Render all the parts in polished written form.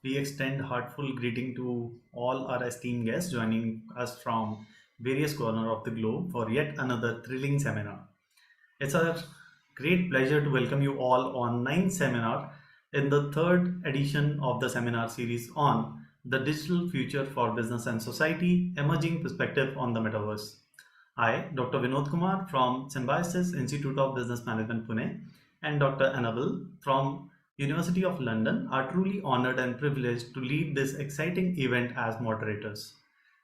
we extend heartful greeting to all our esteemed guests joining us from various corners of the globe for yet another thrilling seminar. It's a great pleasure to welcome you all on ninth seminar in the third edition of the seminar series on the digital future for business and society, emerging perspective on the metaverse. I, Dr. Vinod Kumar from Symbiosis Institute of Business Management, Pune, and Dr. Annabel from University of London are truly honored and privileged to lead this exciting event as moderators.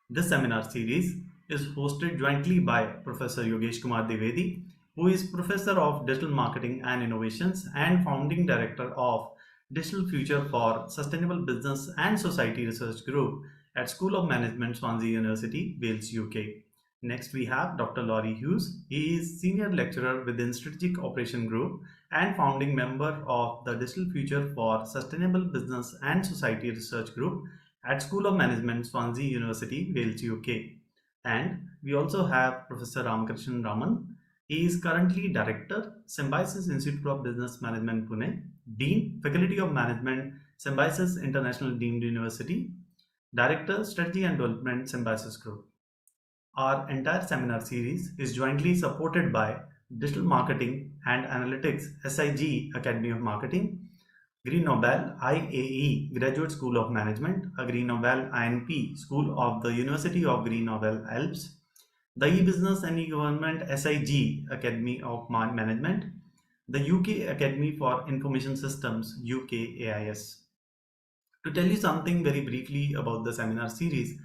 This seminar series is hosted jointly by Professor Yogesh Kumar Dwivedi, who is Professor of Digital Marketing and Innovations and Founding Director of Digital Future for Sustainable Business and Society Research Group at School of Management, Swansea University, Wales, UK. Next, we have Dr. Laurie Hughes. He is Senior Lecturer within Strategic Operation Group and founding member of the Digital Future for Sustainable Business and Society Research Group at School of Management, Swansea University, Wales, UK. And we also have Professor Ramakrishnan Raman. He is currently Director, Symbiosis Institute of Business Management, Pune, Dean, Faculty of Management, Symbiosis International Deemed University, Director, Strategy and Development, Symbiosis Group. Our entire seminar series is jointly supported by Digital Marketing and Analytics SIG Academy of Marketing, Grenoble IAE-Graduate School of Management, a Grenoble INP School of the University of Grenoble Alpes, the E-Business and E-Government SIG Academy of Management, the UK Academy for Information Systems UKAIS. To tell you something very briefly about the seminar series,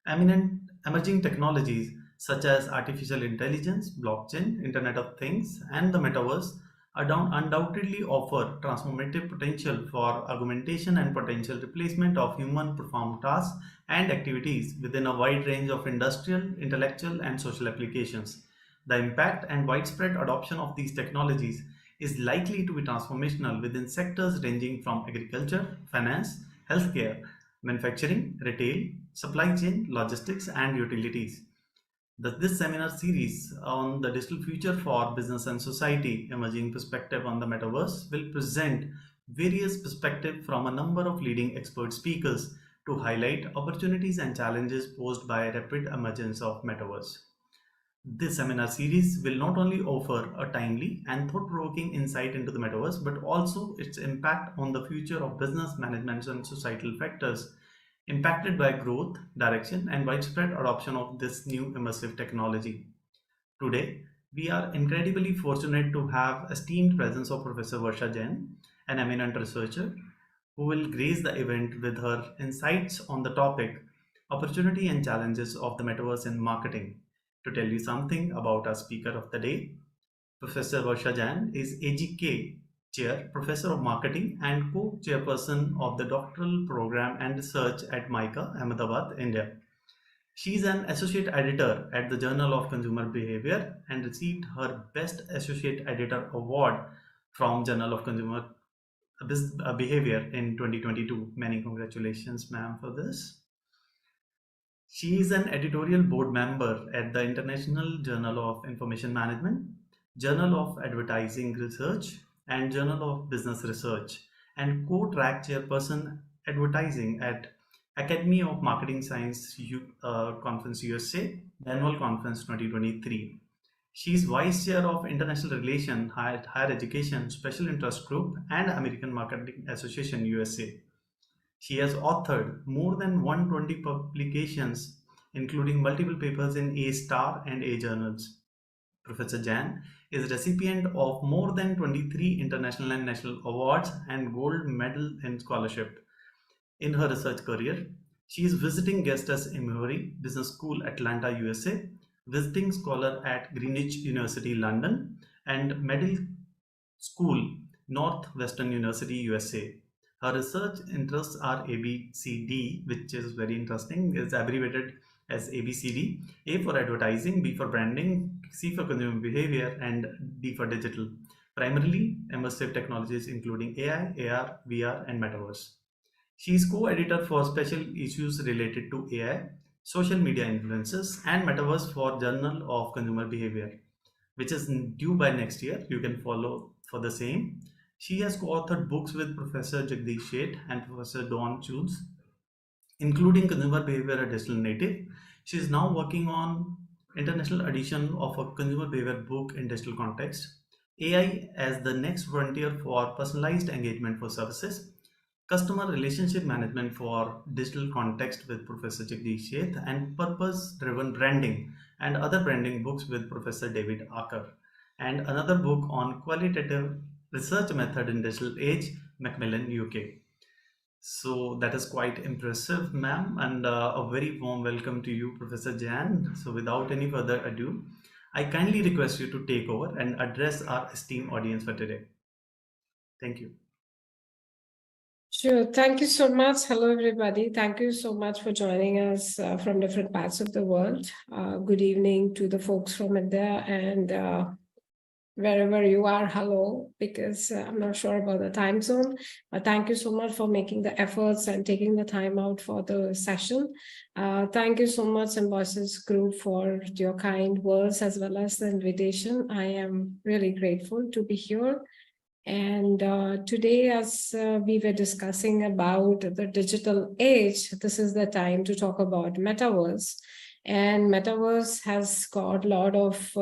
eminent emerging technologies such as artificial intelligence, blockchain, Internet of Things, and the Metaverse undoubtedly offer transformative potential for augmentation and potential replacement of human performed tasks and activities within a wide range of industrial, intellectual, and social applications. The impact and widespread adoption of these technologies is likely to be transformational within sectors ranging from agriculture, finance, healthcare, manufacturing, retail, supply chain, logistics, and utilities. This seminar series on the digital future for business and society, emerging perspective on the metaverse, will present various perspectives from a number of leading expert speakers to highlight opportunities and challenges posed by rapid emergence of metaverse. This seminar series will not only offer a timely and thought-provoking insight into the metaverse, but also its impact on the future of business management and societal factors impacted by growth, direction, and widespread adoption of this new immersive technology. Today, we are incredibly fortunate to have esteemed presence of Professor Varsha Jain, an eminent researcher, who will grace the event with her insights on the topic opportunity and challenges of the metaverse in marketing. To tell you something about our speaker of the day, Professor Varsha Jain is AGK Chair, Professor of Marketing and Co-Chairperson of the Doctoral Program and Research at MICA, Ahmedabad, India. She is an Associate Editor at the Journal of Consumer Behaviour and received her Best Associate Editor Award from Journal of Consumer Behaviour in 2022. Many congratulations, ma'am, for this. She is an editorial board member at the International Journal of Information Management, Journal of Advertising Research, and Journal of Business Research, and co-track chairperson advertising at Academy of Marketing Science Conference USA, the annual conference 2023. She is vice chair of International Relations, Higher Education, Special Interest Group, and American Marketing Association USA. She has authored more than 120 publications, including multiple papers in A-Star and A journals. Professor Jain is recipient of more than 23 international and national awards and gold medal in scholarship. In her research career, she is visiting guest at Emory Business School, Atlanta, USA, visiting scholar at Greenwich University, London, and Medill School, Northwestern University, USA. Her research interests are ABCD, which is very interesting. It's abbreviated as ABCD: A for advertising, B for branding, C for consumer behavior, and D for digital. Primarily immersive technologies including AI, AR, VR, and Metaverse. She is co-editor for special issues related to AI, social media influences, and Metaverse for Journal of Consumer Behavior, which is due by next year. You can follow for the same. She has co-authored books with Professor Jagdish Sheth and Professor Dawn Chulz, including Consumer Behavior, a Digital Native. She is now working on international edition of a consumer behavior book in digital context. AI as the next frontier for personalized engagement for services. Customer relationship management for digital context with Professor Jagdish Sheth, and purpose-driven branding and other branding books with Professor David Acker, and another book on qualitative research method in digital age, Macmillan, UK. So that is quite impressive, ma'am, and a very warm welcome to you, Professor Jan. So without any further ado, I kindly request you to take over and address our esteemed audience for today. Thank you. Sure. Thank you so much. Hello, everybody. Thank you so much for joining us from different parts of the world. Good evening to the folks from India, and wherever you are, hello, because I'm not sure about the time zone. But thank you so much for making the efforts and taking the time out for the session. Thank you so much, Symbiosis Group, for your kind words as well as the invitation. I am really grateful to be here. And today, as we were discussing about the digital age, this is the time to talk about Metaverse. And Metaverse has got a lot of,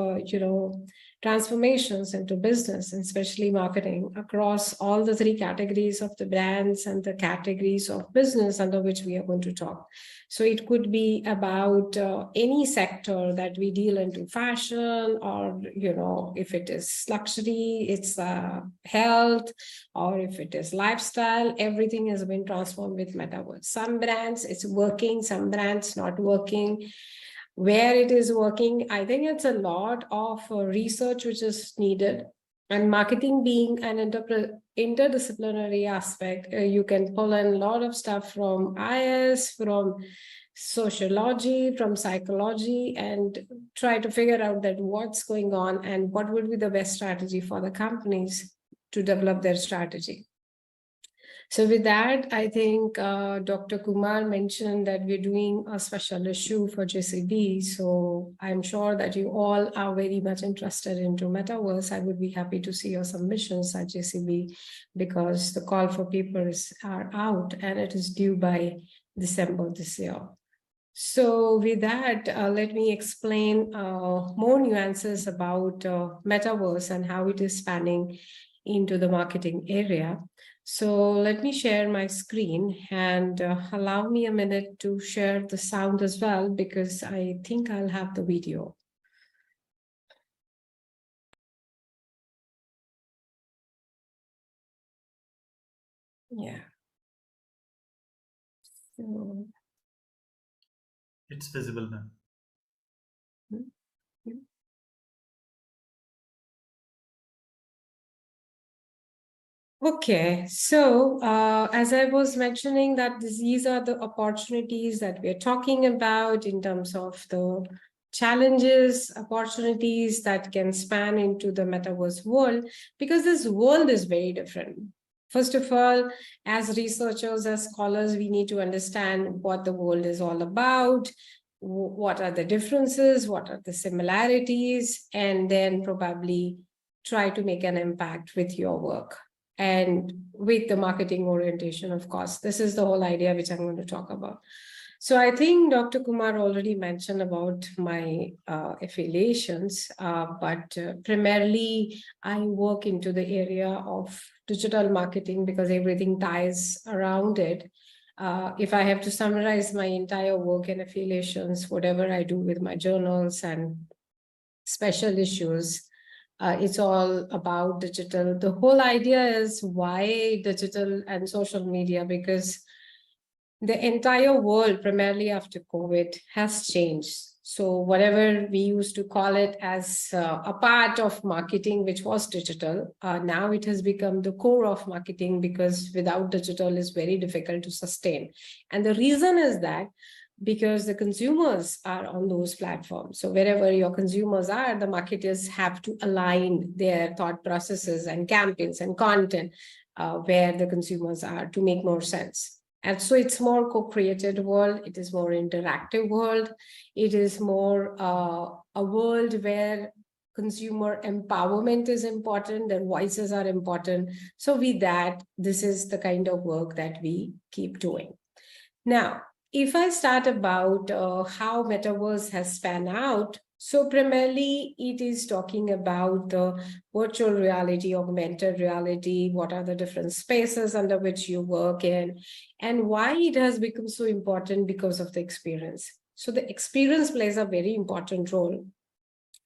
transformations into business, and especially marketing, across all the three categories of the brands and the categories of business under which we are going to talk. So it could be about any sector that we deal into, fashion, or, if it is luxury, it's health, or if it is lifestyle, everything has been transformed with Metaverse. Some brands, it's working, some brands not working. Where it is working, I think it's a lot of research which is needed. And marketing being an interdisciplinary aspect, you can pull in a lot of stuff from IS, from sociology, from psychology, and try to figure out that what's going on and what would be the best strategy for the companies to develop their strategy. So with that, I think Dr. Kumar mentioned that we're doing a special issue for JCB. So I'm sure that you all are very much interested into Metaverse. I would be happy to see your submissions at JCB, because the call for papers are out and it is due by December this year. So with that, let me explain more nuances about Metaverse and how it is spanning into the marketing area. So let me share my screen, and allow me a minute to share the sound as well, because I think I'll have the video. Yeah. So, It's visible, ma'am. Okay, so as I was mentioning, that these are the opportunities that we're talking about in terms of the challenges, opportunities that can span into the Metaverse world, because this world is very different. First of all, as researchers, as scholars, we need to understand what the world is all about, what are the differences, what are the similarities, and then probably try to make an impact with your work and with the marketing orientation, of course. This is the whole idea which I'm going to talk about. So I think Dr. Kumar already mentioned about my affiliations, but primarily I work into the area of digital marketing because everything ties around it. If I have to summarize my entire work and affiliations, whatever I do with my journals and special issues, it's all about digital. The whole idea is why digital and social media, because the entire world, primarily after COVID, has changed. So whatever we used to call it as a part of marketing, which was digital, now it has become the core of marketing, because without digital is very difficult to sustain. And the reason is that because the consumers are on those platforms. So wherever your consumers are, the marketers have to align their thought processes and campaigns and content where the consumers are to make more sense. And so it's more co-created world, it is more interactive world, it is more a world where consumer empowerment is important, their voices are important. So with that, this is the kind of work that we keep doing. Now, if I start about how Metaverse has spanned out, so primarily it is talking about the virtual reality, augmented reality, what are the different spaces under which you work in, and why it has become so important because of the experience. So the experience plays a very important role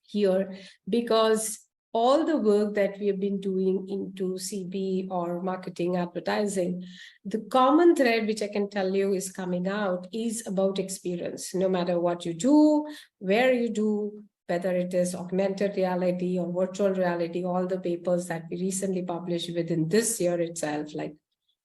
here, because all the work that we have been doing into CB or marketing advertising, the common thread which I can tell you is coming out is about experience. No matter what you do, where you do, whether it is augmented reality or virtual reality, all the papers that we recently published within this year itself, like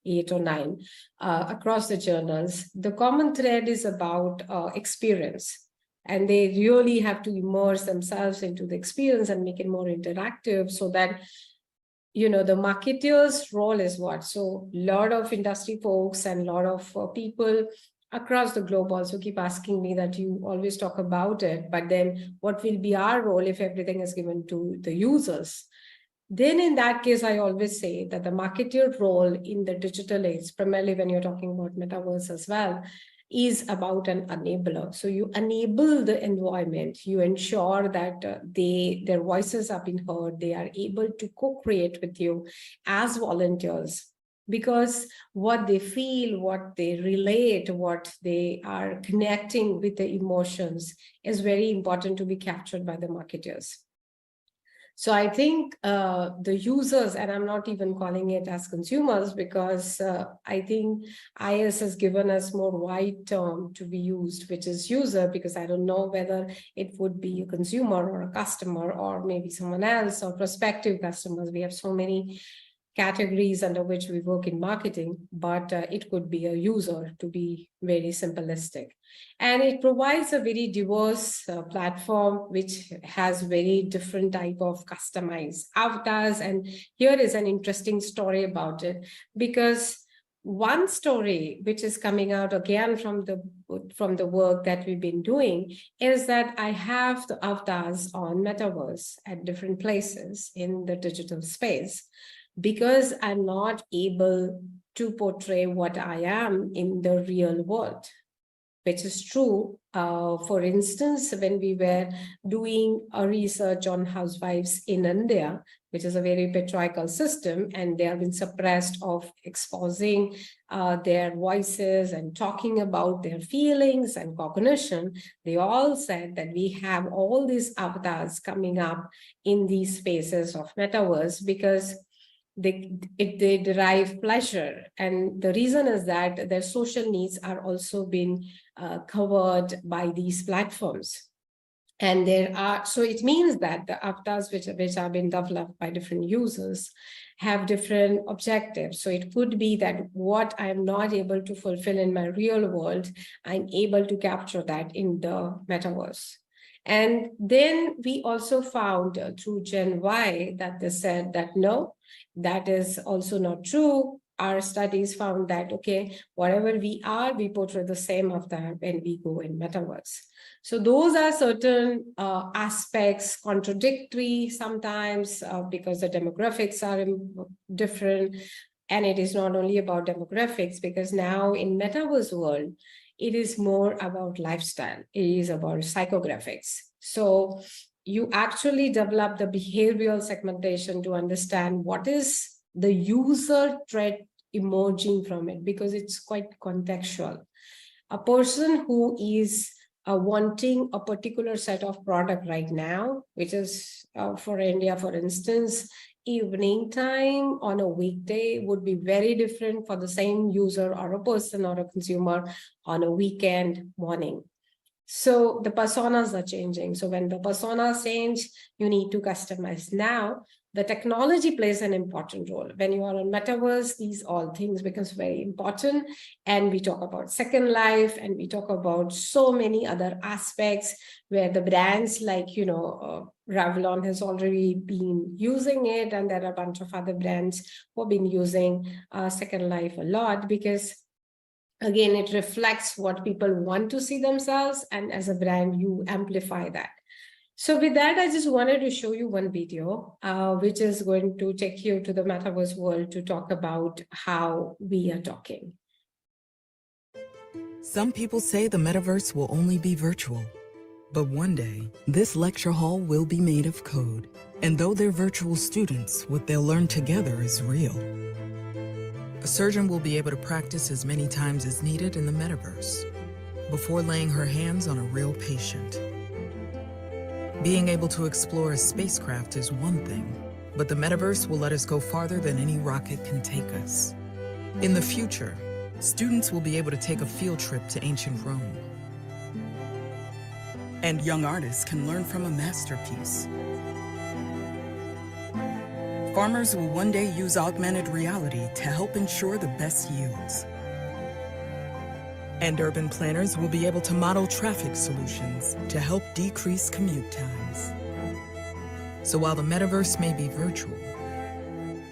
8 or 9 across the journals, the common thread is about experience. And they really have to immerse themselves into the experience and make it more interactive, so that, you know, the marketer's role is what? So a lot of industry folks and a lot of people across the globe also keep asking me that you always talk about it, but then what will be our role if everything is given to the users? Then in that case, I always say that the marketer role in the digital age, primarily when you're talking about metaverse as well, is about an enabler. So you enable the environment, you ensure that their voices are being heard, they are able to co-create with you as volunteers, because what they feel, what they relate, what they are connecting with the emotions is very important to be captured by the marketers. So I think the users, and I'm not even calling it as consumers, because I think IAS has given us more wide term to be used, which is user, because I don't know whether it would be a consumer or a customer or maybe someone else or prospective customers. We have so many categories under which we work in marketing, but it could be a user, to be very simplistic. And it provides a very diverse platform which has very different type of customized avatars. And here is an interesting story about it, because one story which is coming out again from the work that we've been doing is that I have the avatars on Metaverse at different places in the digital space, because I'm not able to portray what I am in the real world, which is true. For instance, when we were doing a research on housewives in India, which is a very patriarchal system, and they have been suppressed of exposing their voices and talking about their feelings and cognition, they all said that we have all these avatars coming up in these spaces of metaverse because they derive pleasure. And the reason is that their social needs are also being covered by these platforms. And so it means that the avatars which have been developed by different users have different objectives. So it could be that what I'm not able to fulfill in my real world, I'm able to capture that in the metaverse. And then we also found through Gen Y that they said that no, that is also not true. Our studies found that, okay, whatever we are, we portray the same avatar when we go in metaverse. So those are certain aspects, contradictory sometimes because the demographics are different. And it is not only about demographics, because now in metaverse world, it is more about lifestyle. It is about psychographics. So you actually develop the behavioral segmentation to understand what is the user trait emerging from it, because it's quite contextual. A person who is wanting a particular set of product right now, which is for India, for instance, evening time on a weekday would be very different for the same user or a person or a consumer on a weekend morning. So the personas are changing. So when the personas change, you need to customize. Now, the technology plays an important role. When you are on Metaverse, these all things becomes very important. And we talk about Second Life, and we talk about so many other aspects where the brands like, Revlon has already been using it. And there are a bunch of other brands who have been using Second Life a lot, because again, it reflects what people want to see themselves. And as a brand, you amplify that. So with that, I just wanted to show you one video, which is going to take you to the metaverse world to talk about how we are talking. Some people say the metaverse will only be virtual. But one day, this lecture hall will be made of code. And though they're virtual students, what they'll learn together is real. A surgeon will be able to practice as many times as needed in the metaverse before laying her hands on a real patient. Being able to explore a spacecraft is one thing, but the metaverse will let us go farther than any rocket can take us. In the future, students will be able to take a field trip to ancient Rome. And young artists can learn from a masterpiece. Farmers will one day use augmented reality to help ensure the best yields. And urban planners will be able to model traffic solutions to help decrease commute times. So while the metaverse may be virtual,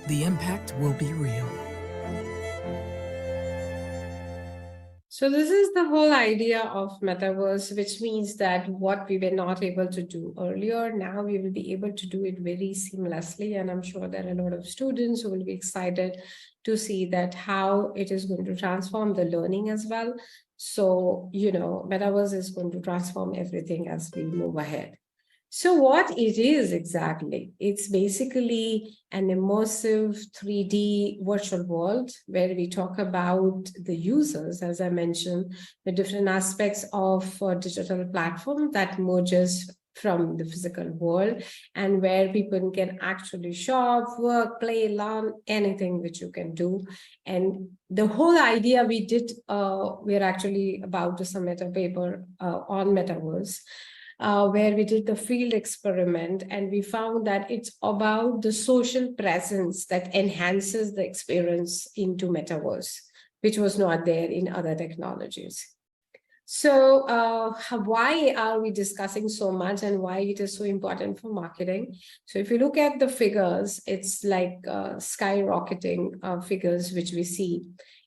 the impact will be real. So this is the whole idea of metaverse, which means that what we were not able to do earlier, now we will be able to do it very seamlessly. And I'm sure there are a lot of students who will be excited to see that how it is going to transform the learning as well. So, metaverse is going to transform everything as we move ahead. So what it is exactly, it's basically an immersive 3D virtual world where we talk about the users, as I mentioned, the different aspects of a digital platform that merges from the physical world, and where people can actually shop, work, play, learn, anything which you can do. And the whole idea we're actually about to submit a paper on metaverse, where we did the field experiment, and we found that it's about the social presence that enhances the experience into metaverse, which was not there in other technologies. So why are we discussing so much and why it is so important for marketing? So if you look at the figures, it's like skyrocketing figures which we see.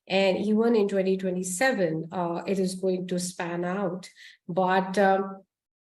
And even in 2027, it is going to span out. But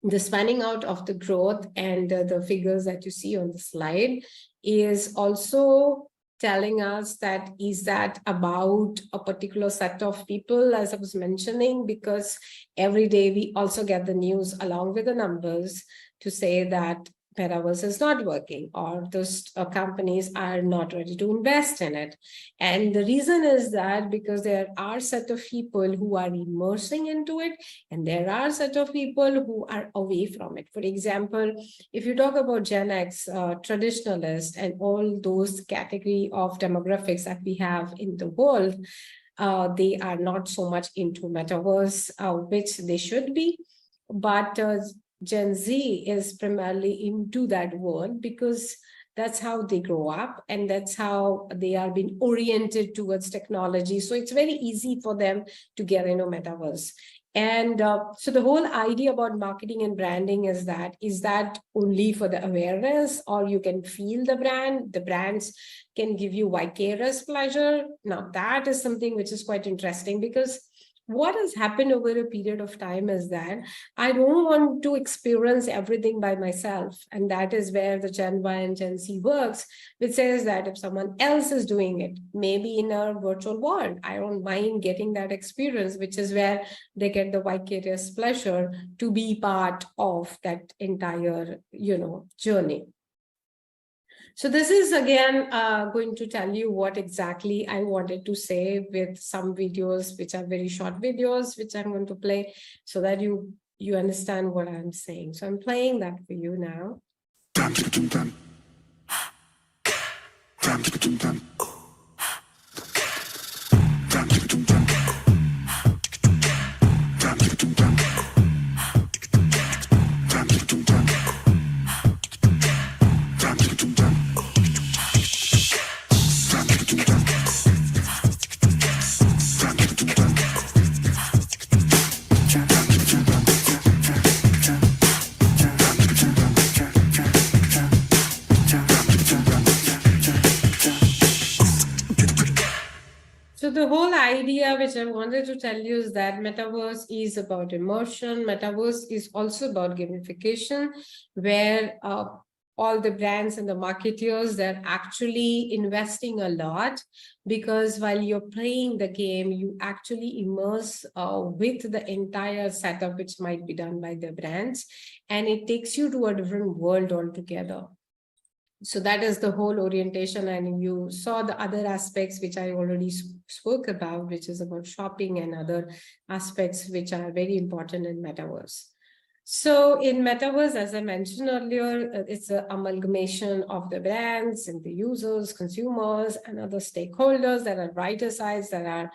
the spanning out of the growth and the figures that you see on the slide is also telling us that is that about a particular set of people, as I was mentioning, because every day we also get the news along with the numbers to say that metaverse is not working, or those companies are not ready to invest in it. And the reason is that because there are a set of people who are immersing into it, and there are a set of people who are away from it. For example, if you talk about Gen X, traditionalist, and all those category of demographics that we have in the world, they are not so much into metaverse, which they should be. But Gen Z is primarily into that world because that's how they grow up and that's how they are being oriented towards technology. So it's very easy for them to get into metaverse. And so the whole idea about marketing and branding is that only for the awareness, or you can feel the brand, the brands can give you vicarious pleasure. Now that is something which is quite interesting, because what has happened over a period of time is that I don't want to experience everything by myself. And that is where the Gen Y and Gen Z works, which says that if someone else is doing it, maybe in a virtual world, I don't mind getting that experience, which is where they get the vicarious pleasure to be part of that entire, journey. So this is again going to tell you what exactly I wanted to say with some videos, which are very short videos, which I'm going to play so that you understand what I'm saying. So I'm playing that for you now. So the whole idea which I wanted to tell you is that Metaverse is about immersion. Metaverse is also about gamification, where all the brands and the marketeers, they're actually investing a lot, because while you're playing the game, you actually immerse with the entire setup, which might be done by the brands, and it takes you to a different world altogether. So that is the whole orientation. And you saw the other aspects which I already spoke about, which is about shopping and other aspects which are very important in Metaverse. So in Metaverse, as I mentioned earlier, it's an amalgamation of the brands and the users, consumers, and other stakeholders. There are brighter sides, there are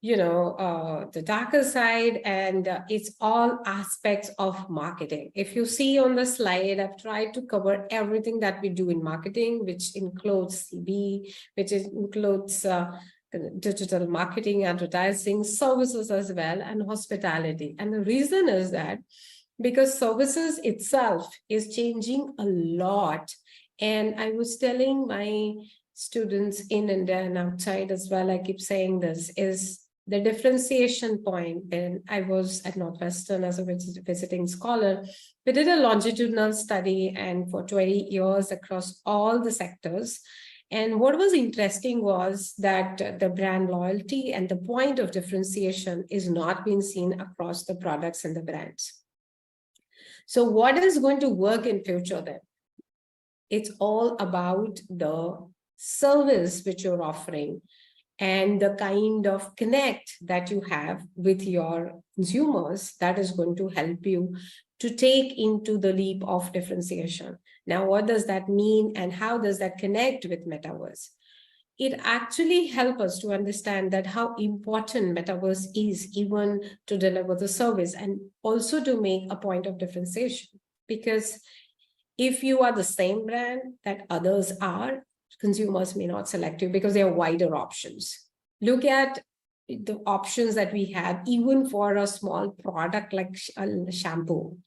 the darker side, and it's all aspects of marketing. If you see on the slide, I've tried to cover everything that we do in marketing, which includes CB, which includes digital marketing, advertising, services as well, and hospitality. And the reason is that because services itself is changing a lot. And I was telling my students in India and outside as well, I keep saying this, is the differentiation point. When I was at Northwestern as a visiting scholar, we did a longitudinal study and for 20 years across all the sectors. And what was interesting was that the brand loyalty and the point of differentiation is not being seen across the products and the brands. So what is going to work in future then? It's all about the service which you're offering and the kind of connect that you have with your consumers that is going to help you to take into the leap of differentiation. Now, what does that mean and how does that connect with Metaverse? It actually helps us to understand that how important Metaverse is even to deliver the service and also to make a point of differentiation. Because if you are the same brand that others are, consumers may not select you because there are wider options. Look at the options that we have, even for a small product like a shampoo,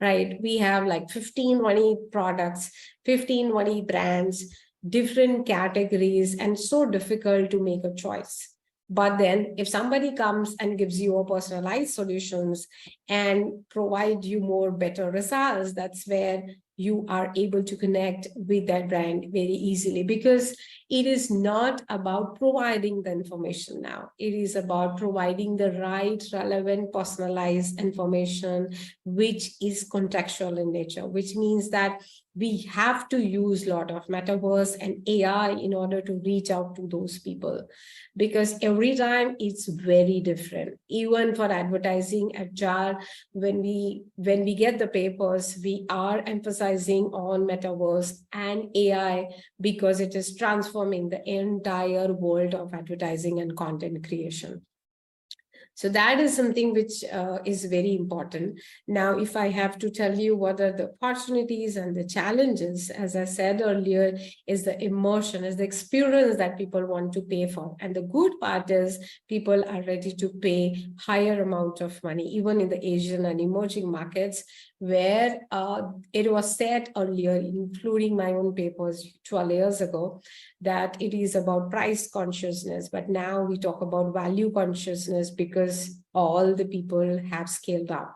right? We have like 15, 20 products, 15, 20 brands, different categories, and so difficult to make a choice. But then if somebody comes and gives you a personalized solutions and provide you more better results, that's where you are able to connect with that brand very easily, because it is not about providing the information now. It is about providing the right, relevant, personalized information, which is contextual in nature, which means that we have to use a lot of Metaverse and AI in order to reach out to those people, because every time it's very different. Even for advertising at JAR, when we get the papers, we are emphasizing on Metaverse and AI because it is transforming the entire world of advertising and content creation. So that is something which is very important. Now, if I have to tell you what are the opportunities and the challenges, as I said earlier, is the immersion, is the experience that people want to pay for. And the good part is people are ready to pay higher amount of money, even in the Asian and emerging markets, where it was said earlier, including my own papers 12 years ago, that it is about price consciousness, but now we talk about value consciousness because all the people have scaled up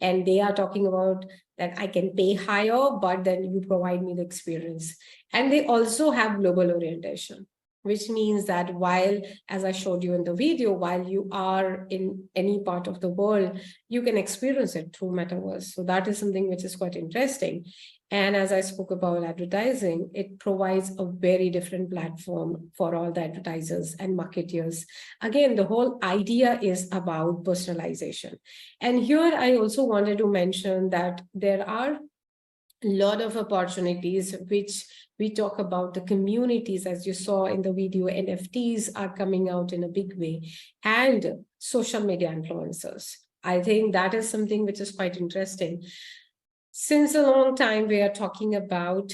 and they are talking about that I can pay higher, but then you provide me the experience. And they also have global orientation, which means that while, as I showed you in the video, while you are in any part of the world, you can experience it through Metaverse. So that is something which is quite interesting. And as I spoke about advertising, it provides a very different platform for all the advertisers and marketeers. Again, the whole idea is about personalization. And here I also wanted to mention that there are a lot of opportunities which we talk about the communities. As you saw in the video, NFTs are coming out in a big way, and social media influencers. I think that is something which is quite interesting. Since a long time, we are talking about,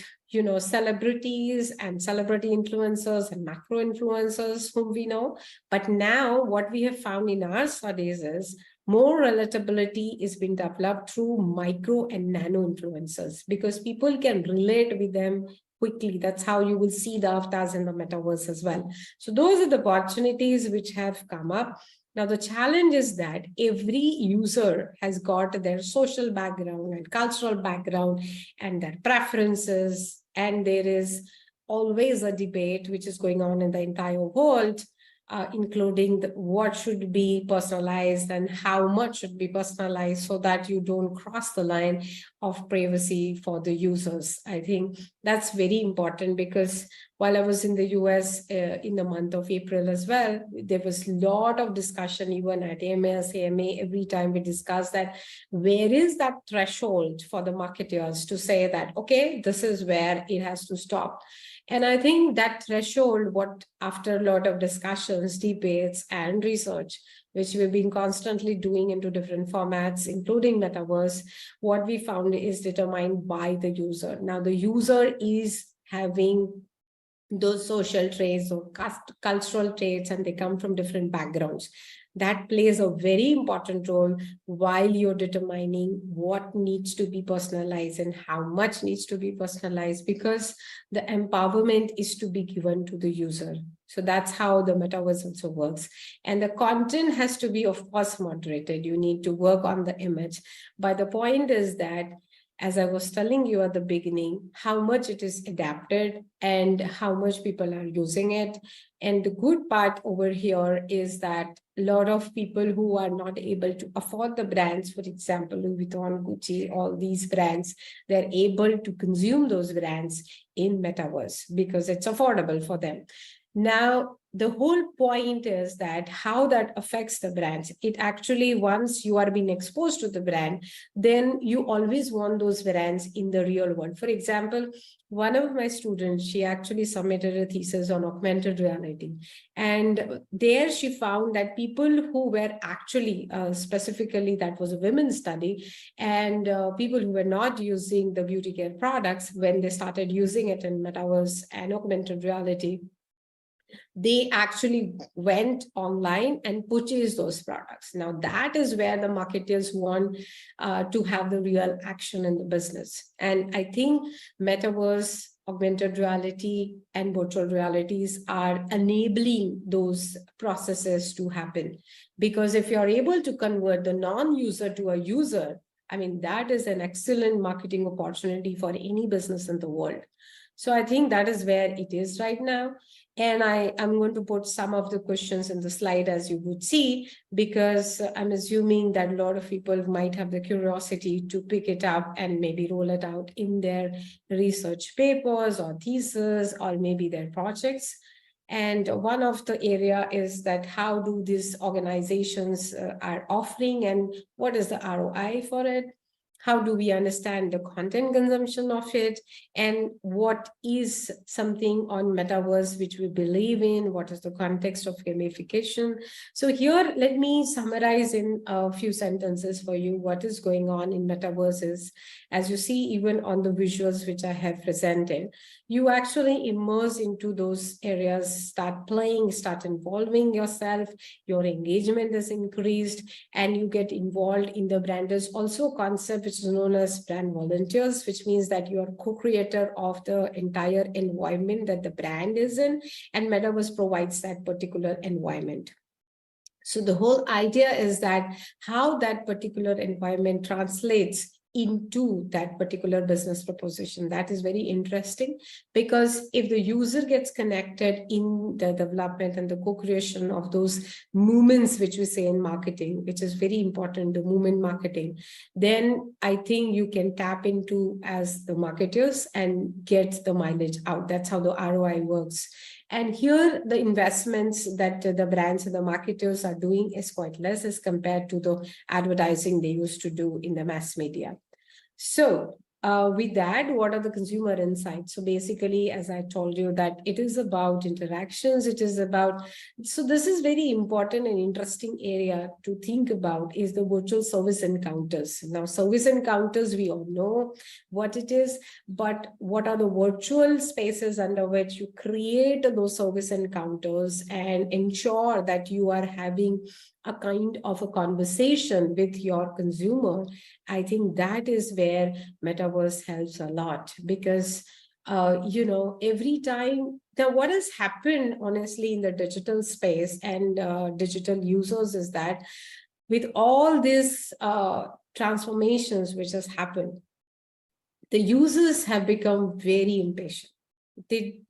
celebrities and celebrity influencers and macro influencers whom we know. But now what we have found in our studies is more relatability is being developed through micro and nano influencers, because people can relate with them quickly. That's how you will see the avatars in the metaverse as well. So those are the opportunities which have come up. Now, the challenge is that every user has got their social background and cultural background and their preferences, and there is always a debate which is going on in the entire world, including what should be personalized and how much should be personalized so that you don't cross the line of privacy for the users. I think that's very important, because while I was in the US in the month of April as well, there was a lot of discussion even at AMS, AMA, every time we discussed that where is that threshold for the marketers to say that, okay, this is where it has to stop. And I think that threshold, what after a lot of discussions, debates, and research, which we've been constantly doing into different formats, including Metaverse, what we found is determined by the user. Now, the user is having those social traits or cultural traits, and they come from different backgrounds. That plays a very important role while you're determining what needs to be personalized and how much needs to be personalized, because the empowerment is to be given to the user. So that's how the metaverse also works. And the content has to be, of course, moderated. You need to work on the image. But the point is that, as I was telling you at the beginning, how much it is adapted and how much people are using it. And the good part over here is that a lot of people who are not able to afford the brands, for example, Louis Vuitton, Gucci, all these brands, they're able to consume those brands in Metaverse because it's affordable for them. Now, the whole point is that how that affects the brands. It actually, once you are being exposed to the brand, then you always want those brands in the real world. For example, one of my students, she actually submitted a thesis on augmented reality. And there she found that people who were actually, specifically that was a women's study, and people who were not using the beauty care products, when they started using it in Metaverse and augmented reality, they actually went online and purchased those products. Now, that is where the marketers want to have the real action in the business. And I think Metaverse, augmented reality, and virtual realities are enabling those processes to happen. Because if you're able to convert the non-user to a user, I mean, that is an excellent marketing opportunity for any business in the world. So I think that is where it is right now. And I'm going to put some of the questions in the slide, as you would see, because I'm assuming that a lot of people might have the curiosity to pick it up and maybe roll it out in their research papers or thesis or maybe their projects. And one of the area is that how do these organizations are offering and what is the ROI for it? How do we understand the content consumption of it? And what is something on Metaverse which we believe in? What is the context of gamification? So here, let me summarize in a few sentences for you what is going on in Metaverse is, as you see, even on the visuals which I have presented, you actually immerse into those areas, start playing, start involving yourself, your engagement is increased, and you get involved in the brand. There's also a concept which is known as brand volunteers, which means that you are co-creator of the entire environment that the brand is in, and Metaverse provides that particular environment. So the whole idea is that how that particular environment translates into that particular business proposition. That is very interesting, because if the user gets connected in the development and the co-creation of those movements, which we say in marketing, which is very important, the movement marketing, then I think you can tap into as the marketers and get the mileage out. That's how the ROI works. And here, the investments that the brands and the marketers are doing is quite less as compared to the advertising they used to do in the mass media. So with that, what are the consumer insights? So basically, as I told you, that it is about interactions, it is about, so this is very important and interesting area to think about is the virtual service encounters. Now, service encounters, we all know what it is, but what are the virtual spaces under which you create those service encounters and ensure that you are having a kind of a conversation with your consumer? I think that is where Metaverse helps a lot, because every time. Now, what has happened, honestly, in the digital space and digital users is that with all these transformations which has happened, the users have become very impatient. They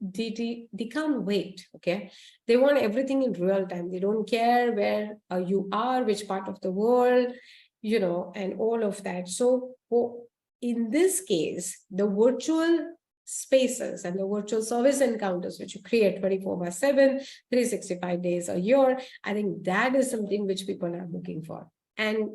can't wait. Okay, they want everything in real time. They don't care where you are, which part of the world, and all of that. So in this case, the virtual spaces and the virtual service encounters which you create 24/7, 365 days a year, I think that is something which people are looking for. And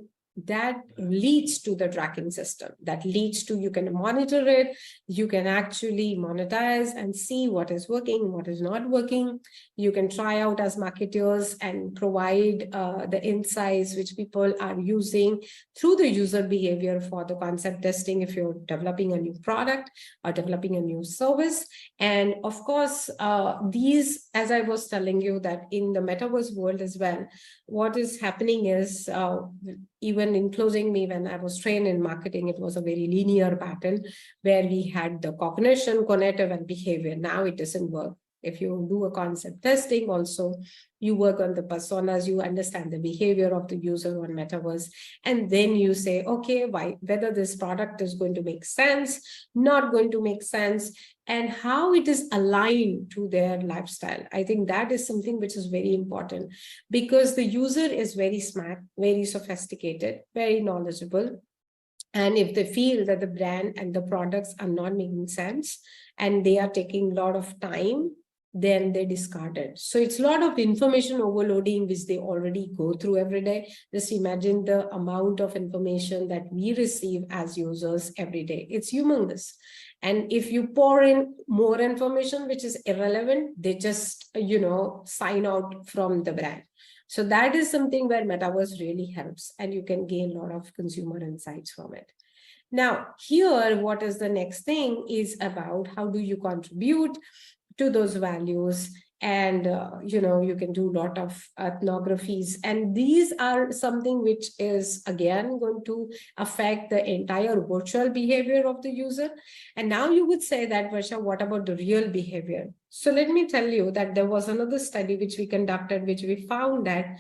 that leads to the tracking system, that leads to, you can monitor it, you can actually monetize and see what is working, what is not working. You can try out as marketers and provide the insights which people are using through the user behavior for the concept testing if you're developing a new product or developing a new service. And of course, these, as I was telling you, that in the metaverse world as well, what is happening is, even including me, when I was trained in marketing, it was a very linear pattern where we had the cognition, cognitive, and behavior. Now it doesn't work. If you do a concept testing, also you work on the personas, you understand the behavior of the user on metaverse, and then you say, okay, whether this product is going to make sense, not going to make sense, and how it is aligned to their lifestyle. I think that is something which is very important, because the user is very smart, very sophisticated, very knowledgeable. And if they feel that the brand and the products are not making sense and they are taking a lot of time, then they discard it. So it's a lot of information overloading, which they already go through every day. Just imagine the amount of information that we receive as users every day. It's humongous. And if you pour in more information, which is irrelevant, they just, sign out from the brand. So that is something where Metaverse really helps, and you can gain a lot of consumer insights from it. Now, here, what is the next thing is about how do you contribute to those values. And, you can do a lot of ethnographies. And these are something which is, again, going to affect the entire virtual behavior of the user. And now you would say that, Varsha, what about the real behavior? So let me tell you that there was another study which we conducted, which we found that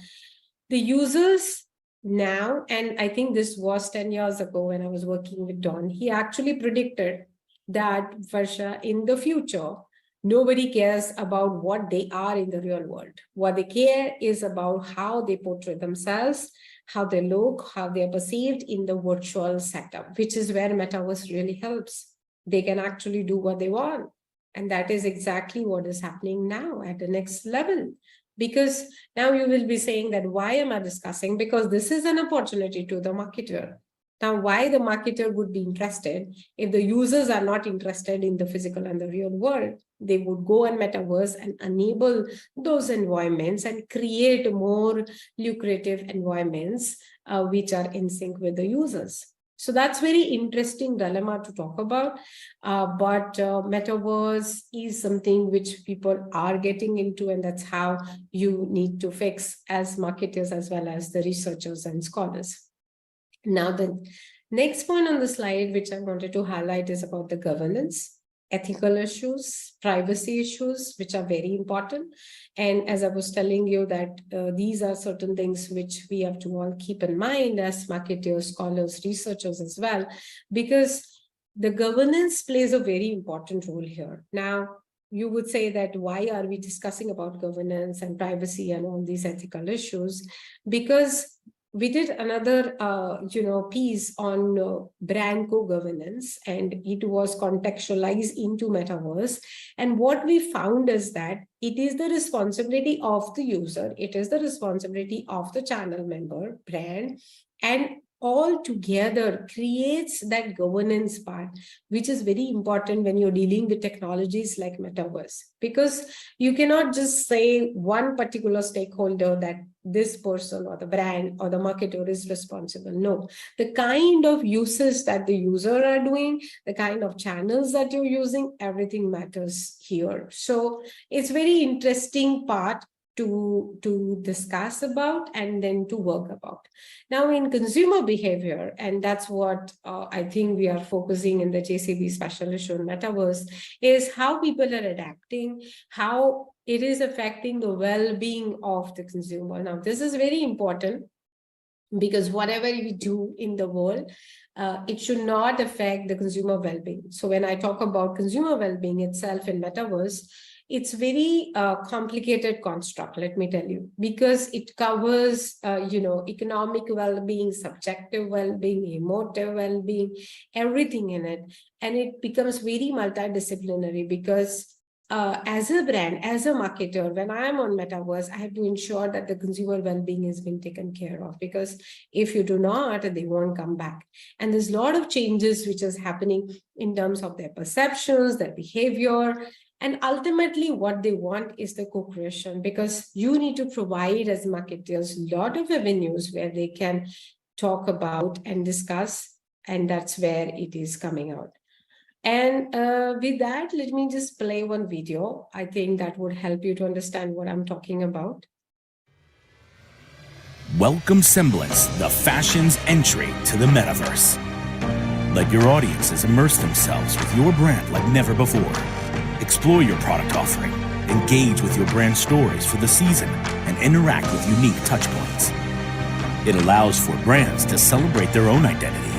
the users now, and I think this was 10 years ago when I was working with Don, he actually predicted that, Varsha, in the future, nobody cares about what they are in the real world. What they care is about how they portray themselves, how they look, how they are perceived in the virtual setup, which is where Metaverse really helps. They can actually do what they want. And that is exactly what is happening now at the next level. Because now you will be saying that, why am I discussing? Because this is an opportunity to the marketer. Now, why the marketer would be interested if the users are not interested in the physical and the real world? They would go on Metaverse and enable those environments and create more lucrative environments which are in sync with the users. So that's very interesting dilemma to talk about. But Metaverse is something which people are getting into, and that's how you need to fix as marketers as well as the researchers and scholars. Now, the next point on the slide, which I wanted to highlight, is about the governance, ethical issues, privacy issues, which are very important. And as I was telling you that these are certain things which we have to all keep in mind as marketers, scholars, researchers as well, because the governance plays a very important role here. Now, you would say that why are we discussing about governance and privacy and all these ethical issues? Because we did another, piece on brand co-governance, and it was contextualized into Metaverse. And what we found is that it is the responsibility of the user, it is the responsibility of the channel member, brand, and all together creates that governance part, which is very important when you're dealing with technologies like Metaverse, because you cannot just say one particular stakeholder that this person or the brand or the marketer is responsible. No, the kind of uses that the user are doing, the kind of channels that you're using, everything matters here. So it's very interesting part to discuss about and then to work about. Now in consumer behavior, and that's what I think we are focusing in the JCB special issue on Metaverse, is how people are adapting, how it is affecting the well-being of the consumer. Now this is very important, because whatever we do in the world, it should not affect the consumer well-being. So when I talk about consumer well-being itself in Metaverse, it's very complicated construct, let me tell you, because it covers, economic well-being, subjective well-being, emotive well-being, everything in it. And it becomes very multidisciplinary, because as a brand, as a marketer, when I am on Metaverse, I have to ensure that the consumer well-being is being taken care of, because if you do not, they won't come back. And there's a lot of changes which is happening in terms of their perceptions, their behavior, and ultimately what they want is the co-creation, because you need to provide as marketers a lot of avenues where they can talk about and discuss, and that's where it is coming out. And with that, let me just play one video. I think that would help you to understand what I'm talking about. Welcome Semblance, the fashion's entry to the Metaverse. Let your audiences immerse themselves with your brand like never before. Explore your product offering, engage with your brand stories for the season, and interact with unique touchpoints. It allows for brands to celebrate their own identity,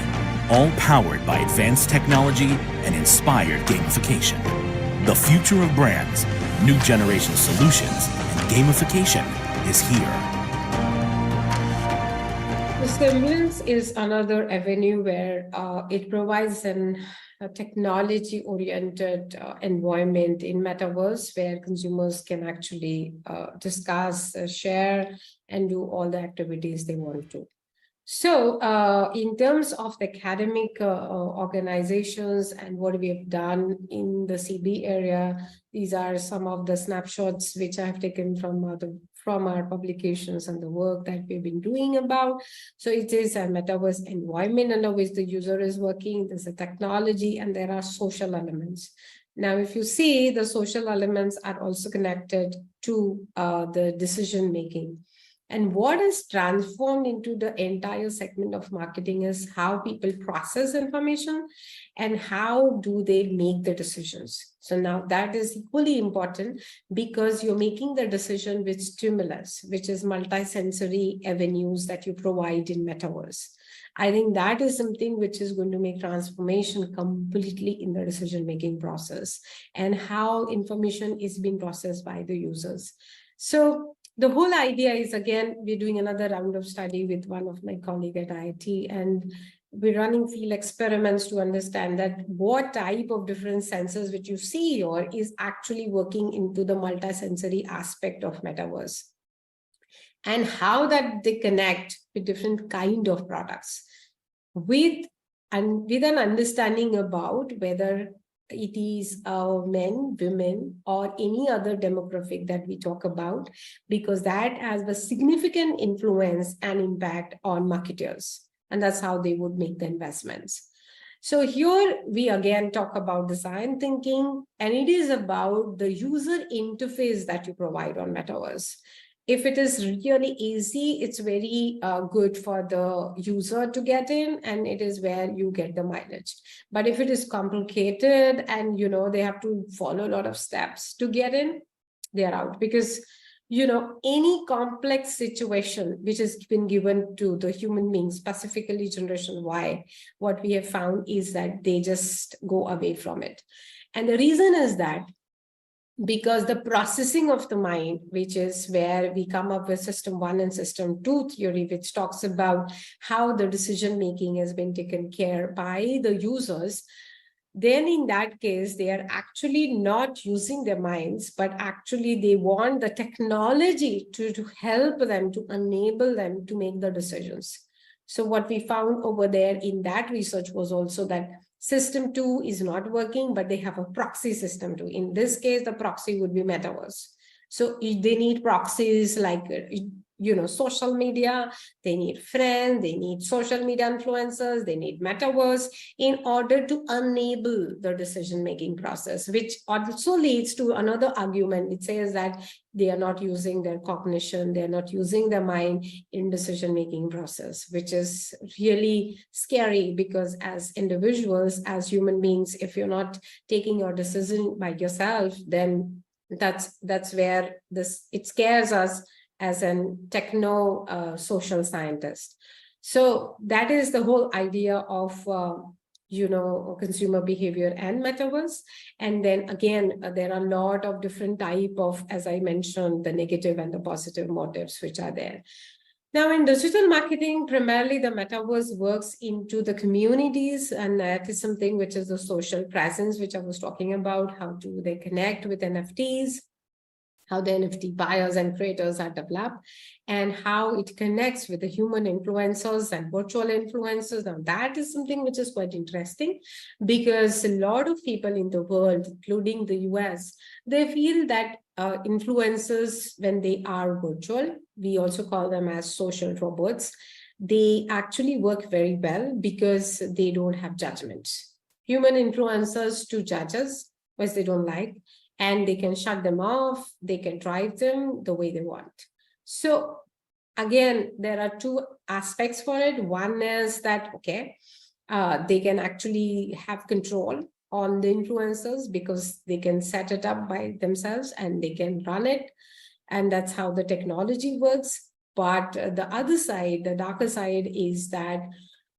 all powered by advanced technology and inspired gamification. The future of brands, new generation solutions, and gamification is here. The Semblance is another avenue where it provides a technology-oriented environment in Metaverse, where consumers can actually discuss, share, and do all the activities they want to. So in terms of the academic organizations and what we have done in the CB area, these are some of the snapshots which I have taken from our publications and the work that we've been doing about. So it is a Metaverse environment under which the user is working. There's a technology and there are social elements. Now, if you see, the social elements are also connected to the decision making. And what is transformed into the entire segment of marketing is how people process information and how do they make the decisions. So now that is equally important, because you're making the decision with stimulus, which is multi-sensory avenues that you provide in Metaverse. I think that is something which is going to make transformation completely in the decision-making process and how information is being processed by the users. So the whole idea is, again, we're doing another round of study with one of my colleagues at IIT, and we're running field experiments to understand that what type of different sensors which you see here is actually working into the multisensory aspect of Metaverse, and how that they connect with different kind of products with an understanding about whether it is men, women, or any other demographic that we talk about, because that has a significant influence and impact on marketers. And that's how they would make the investments. So here we again talk about design thinking, and it is about the user interface that you provide on Metaverse. If it is really easy, it's very good for the user to get in, and it is where you get the mileage. But if it is complicated and, they have to follow a lot of steps to get in, they're out. Because, any complex situation which has been given to the human being, specifically Generation Y, what we have found is that they just go away from it. And the reason is that because the processing of the mind, which is where we come up with System 1 and System 2 theory, which talks about how the decision-making has been taken care by the users, then in that case, they are actually not using their minds, but actually they want the technology to help them, to enable them to make the decisions. So what we found over there in that research was also that System 2 is not working, but they have a proxy system too. In this case, the proxy would be Metaverse. So they need proxies like social media, they need friends, they need social media influencers, they need metaverse in order to enable the decision-making process, which also leads to another argument. It says that they are not using their cognition, they're not using their mind in decision-making process, which is really scary, because as individuals, as human beings, if you're not taking your decision by yourself, then that's where it scares us as a techno social scientist. So that is the whole idea of consumer behavior and metaverse. And then again, there are a lot of different type of, as I mentioned, the negative and the positive motives which are there. Now, in digital marketing, primarily the metaverse works into the communities, and that is something which is the social presence, which I was talking about. How do they connect with NFTs? How the NFT buyers and creators are developed, and how it connects with the human influencers and virtual influencers. Now, that is something which is quite interesting, because a lot of people in the world, including the US, they feel that influencers, when they are virtual, we also call them as social robots, they actually work very well because they don't have judgments. Human influencers to judge us, which they don't like, and they can shut them off, they can drive them the way they want. So again, there are two aspects for it. One is that, okay, they can actually have control on the influencers because they can set it up by themselves and they can run it. And that's how the technology works. But the other side, the darker side, is that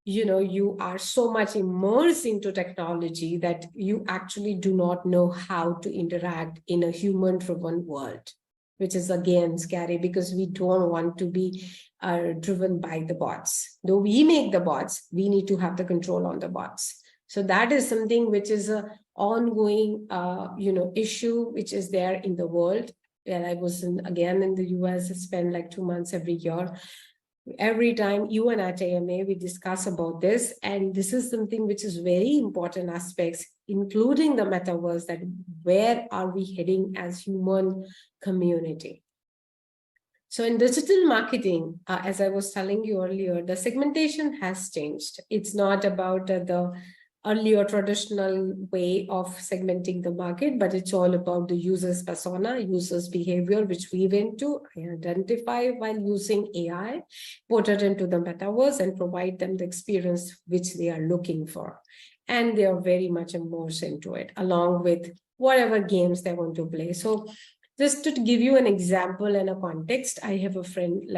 you are so much immersed into technology that you actually do not know how to interact in a human-driven world, which is again scary, because we don't want to be driven by the bots. Though we make the bots, we need to have the control on the bots. So that is something which is an ongoing, issue which is there in the world. And I was again in the US, I spend like 2 months every year. Every time you and at AMA, we discuss about this, and this is something which is very important aspects, including the metaverse, that where are we heading as human community? So in digital marketing, as I was telling you earlier, the segmentation has changed. It's not about the earlier traditional way of segmenting the market, but it's all about the user's persona, user's behavior, which we went to identify while using AI, put it into the metaverse and provide them the experience which they are looking for. And they are very much immersed into it, along with whatever games they want to play. So just to give you an example and a context, I have a friend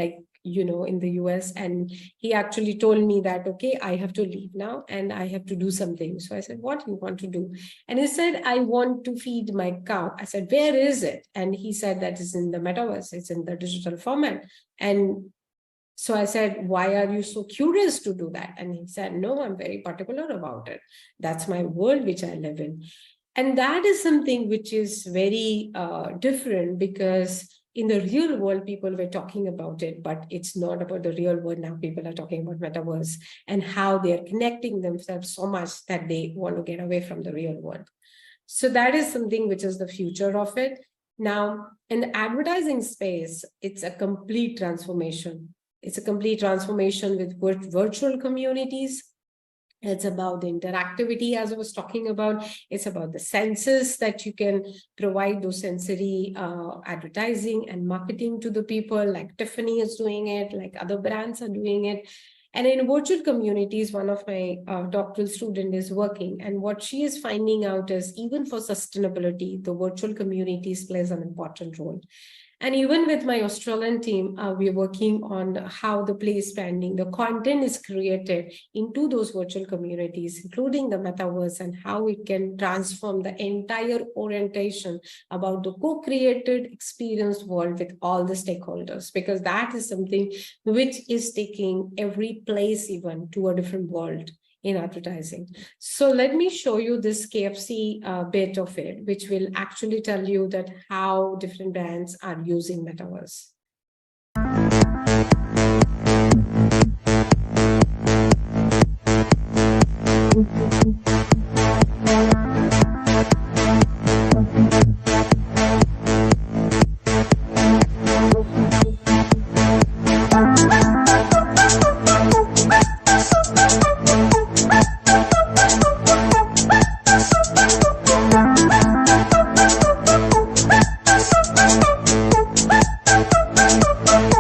in the US, and he actually told me that, okay, I have to leave now and I have to do something. So I said, what do you want to do? And he said, I want to feed my cow. I said, where is it? And he said that is in the metaverse, it's in the digital format. And so I said, why are you so curious to do that? And he said, no, I'm very particular about it. That's my world which I live in. And that is something which is very different, because in the real world, people were talking about it, but it's not about the real world. Now people are talking about metaverse and how they're connecting themselves so much that they want to get away from the real world. So that is something which is the future of it. Now, in the advertising space, it's a complete transformation. It's a complete transformation with virtual communities. It's about the interactivity, as I was talking about. It's about the senses that you can provide those sensory advertising and marketing to the people, like Tiffany is doing it, like other brands are doing it. And in virtual communities, one of my doctoral students is working, and what she is finding out is, even for sustainability, the virtual communities plays an important role. And even with my Australian team, we're working on how the place branding, the content is created into those virtual communities, including the metaverse, and how it can transform the entire orientation about the co-created experience world with all the stakeholders, because that is something which is taking every place even to a different world in advertising. So let me show you this KFC bit of it, which will actually tell you that how different brands are using metaverse.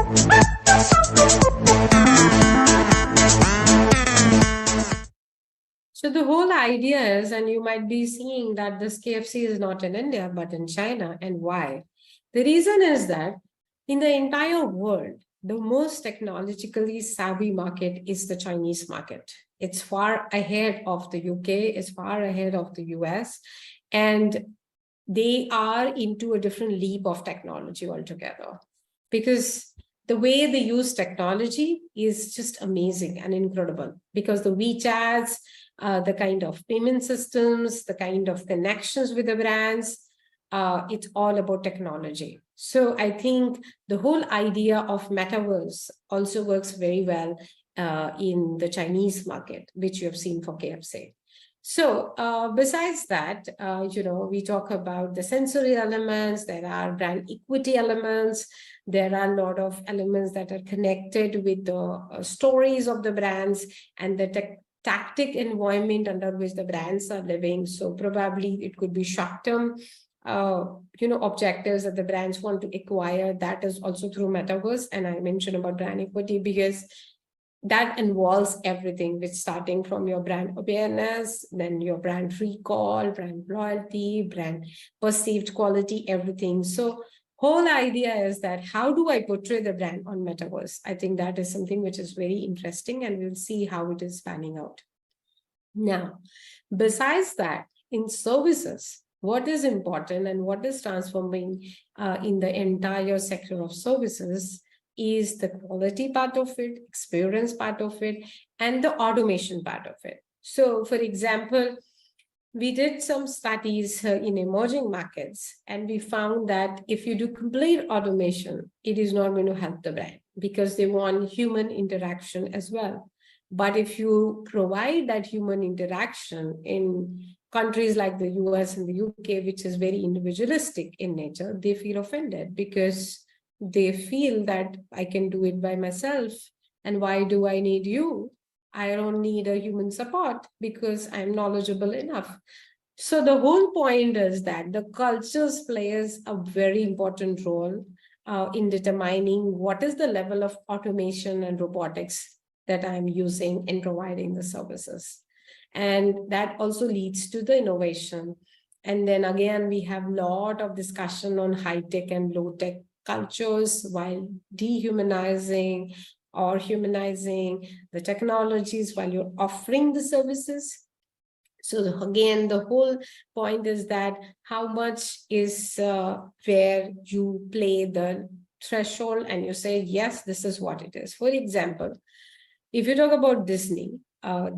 So the whole idea is, and you might be seeing that this KFC is not in India, but in China. And why? The reason is that in the entire world, the most technologically savvy market is the Chinese market. It's far ahead of the UK, it's far ahead of the US, and they are into a different leap of technology altogether. Because the way they use technology is just amazing and incredible, because the WeChats, the kind of payment systems, the kind of connections with the brands, it's all about technology. So I think the whole idea of Metaverse also works very well in the Chinese market, which you have seen for KFC. So besides that, we talk about the sensory elements, there are brand equity elements, there are a lot of elements that are connected with the stories of the brands and the tactic environment under which the brands are living. So probably it could be short-term, objectives that the brands want to acquire. That is also through Metaverse. And I mentioned about brand equity because that involves everything, which starting from your brand awareness, then your brand recall, brand loyalty, brand perceived quality, everything. So whole idea is that how do I portray the brand on Metaverse? I think that is something which is very interesting, and we'll see how it is panning out. Now, besides that, in services, what is important and what is transforming in the entire sector of services is the quality part of it, experience part of it, and the automation part of it. So, for example, we did some studies in emerging markets, and we found that if you do complete automation, it is not going to help the brand because they want human interaction as well. But if you provide that human interaction in countries like the US and the UK, which is very individualistic in nature, they feel offended because they feel that I can do it by myself. And why do I need you? I don't need a human support because I'm knowledgeable enough. So the whole point is that the cultures plays a very important role in determining what is the level of automation and robotics that I'm using in providing the services. And that also leads to the innovation. And then again, we have a lot of discussion on high-tech and low-tech cultures while dehumanizing or humanizing the technologies while you're offering the services. So again, the whole point is that how much is where you play the threshold and you say, yes, this is what it is. For example, if you talk about Disney,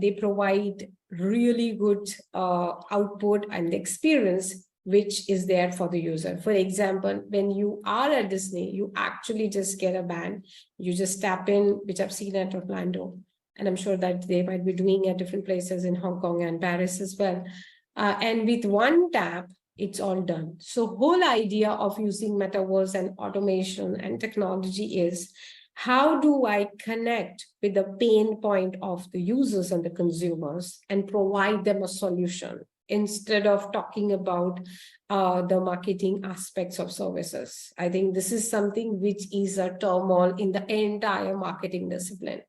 they provide really good output and experience which is there for the user. For example, when you are at Disney, you actually just get a band, you just tap in, which I've seen at Orlando, and I'm sure that they might be doing at different places in Hong Kong and Paris as well. And with one tap, it's all done. So whole idea of using Metaverse and automation and technology is, how do I connect with the pain point of the users and the consumers and provide them a solution instead of talking about the marketing aspects of services? I think this is something which is a turmoil in the entire marketing discipline.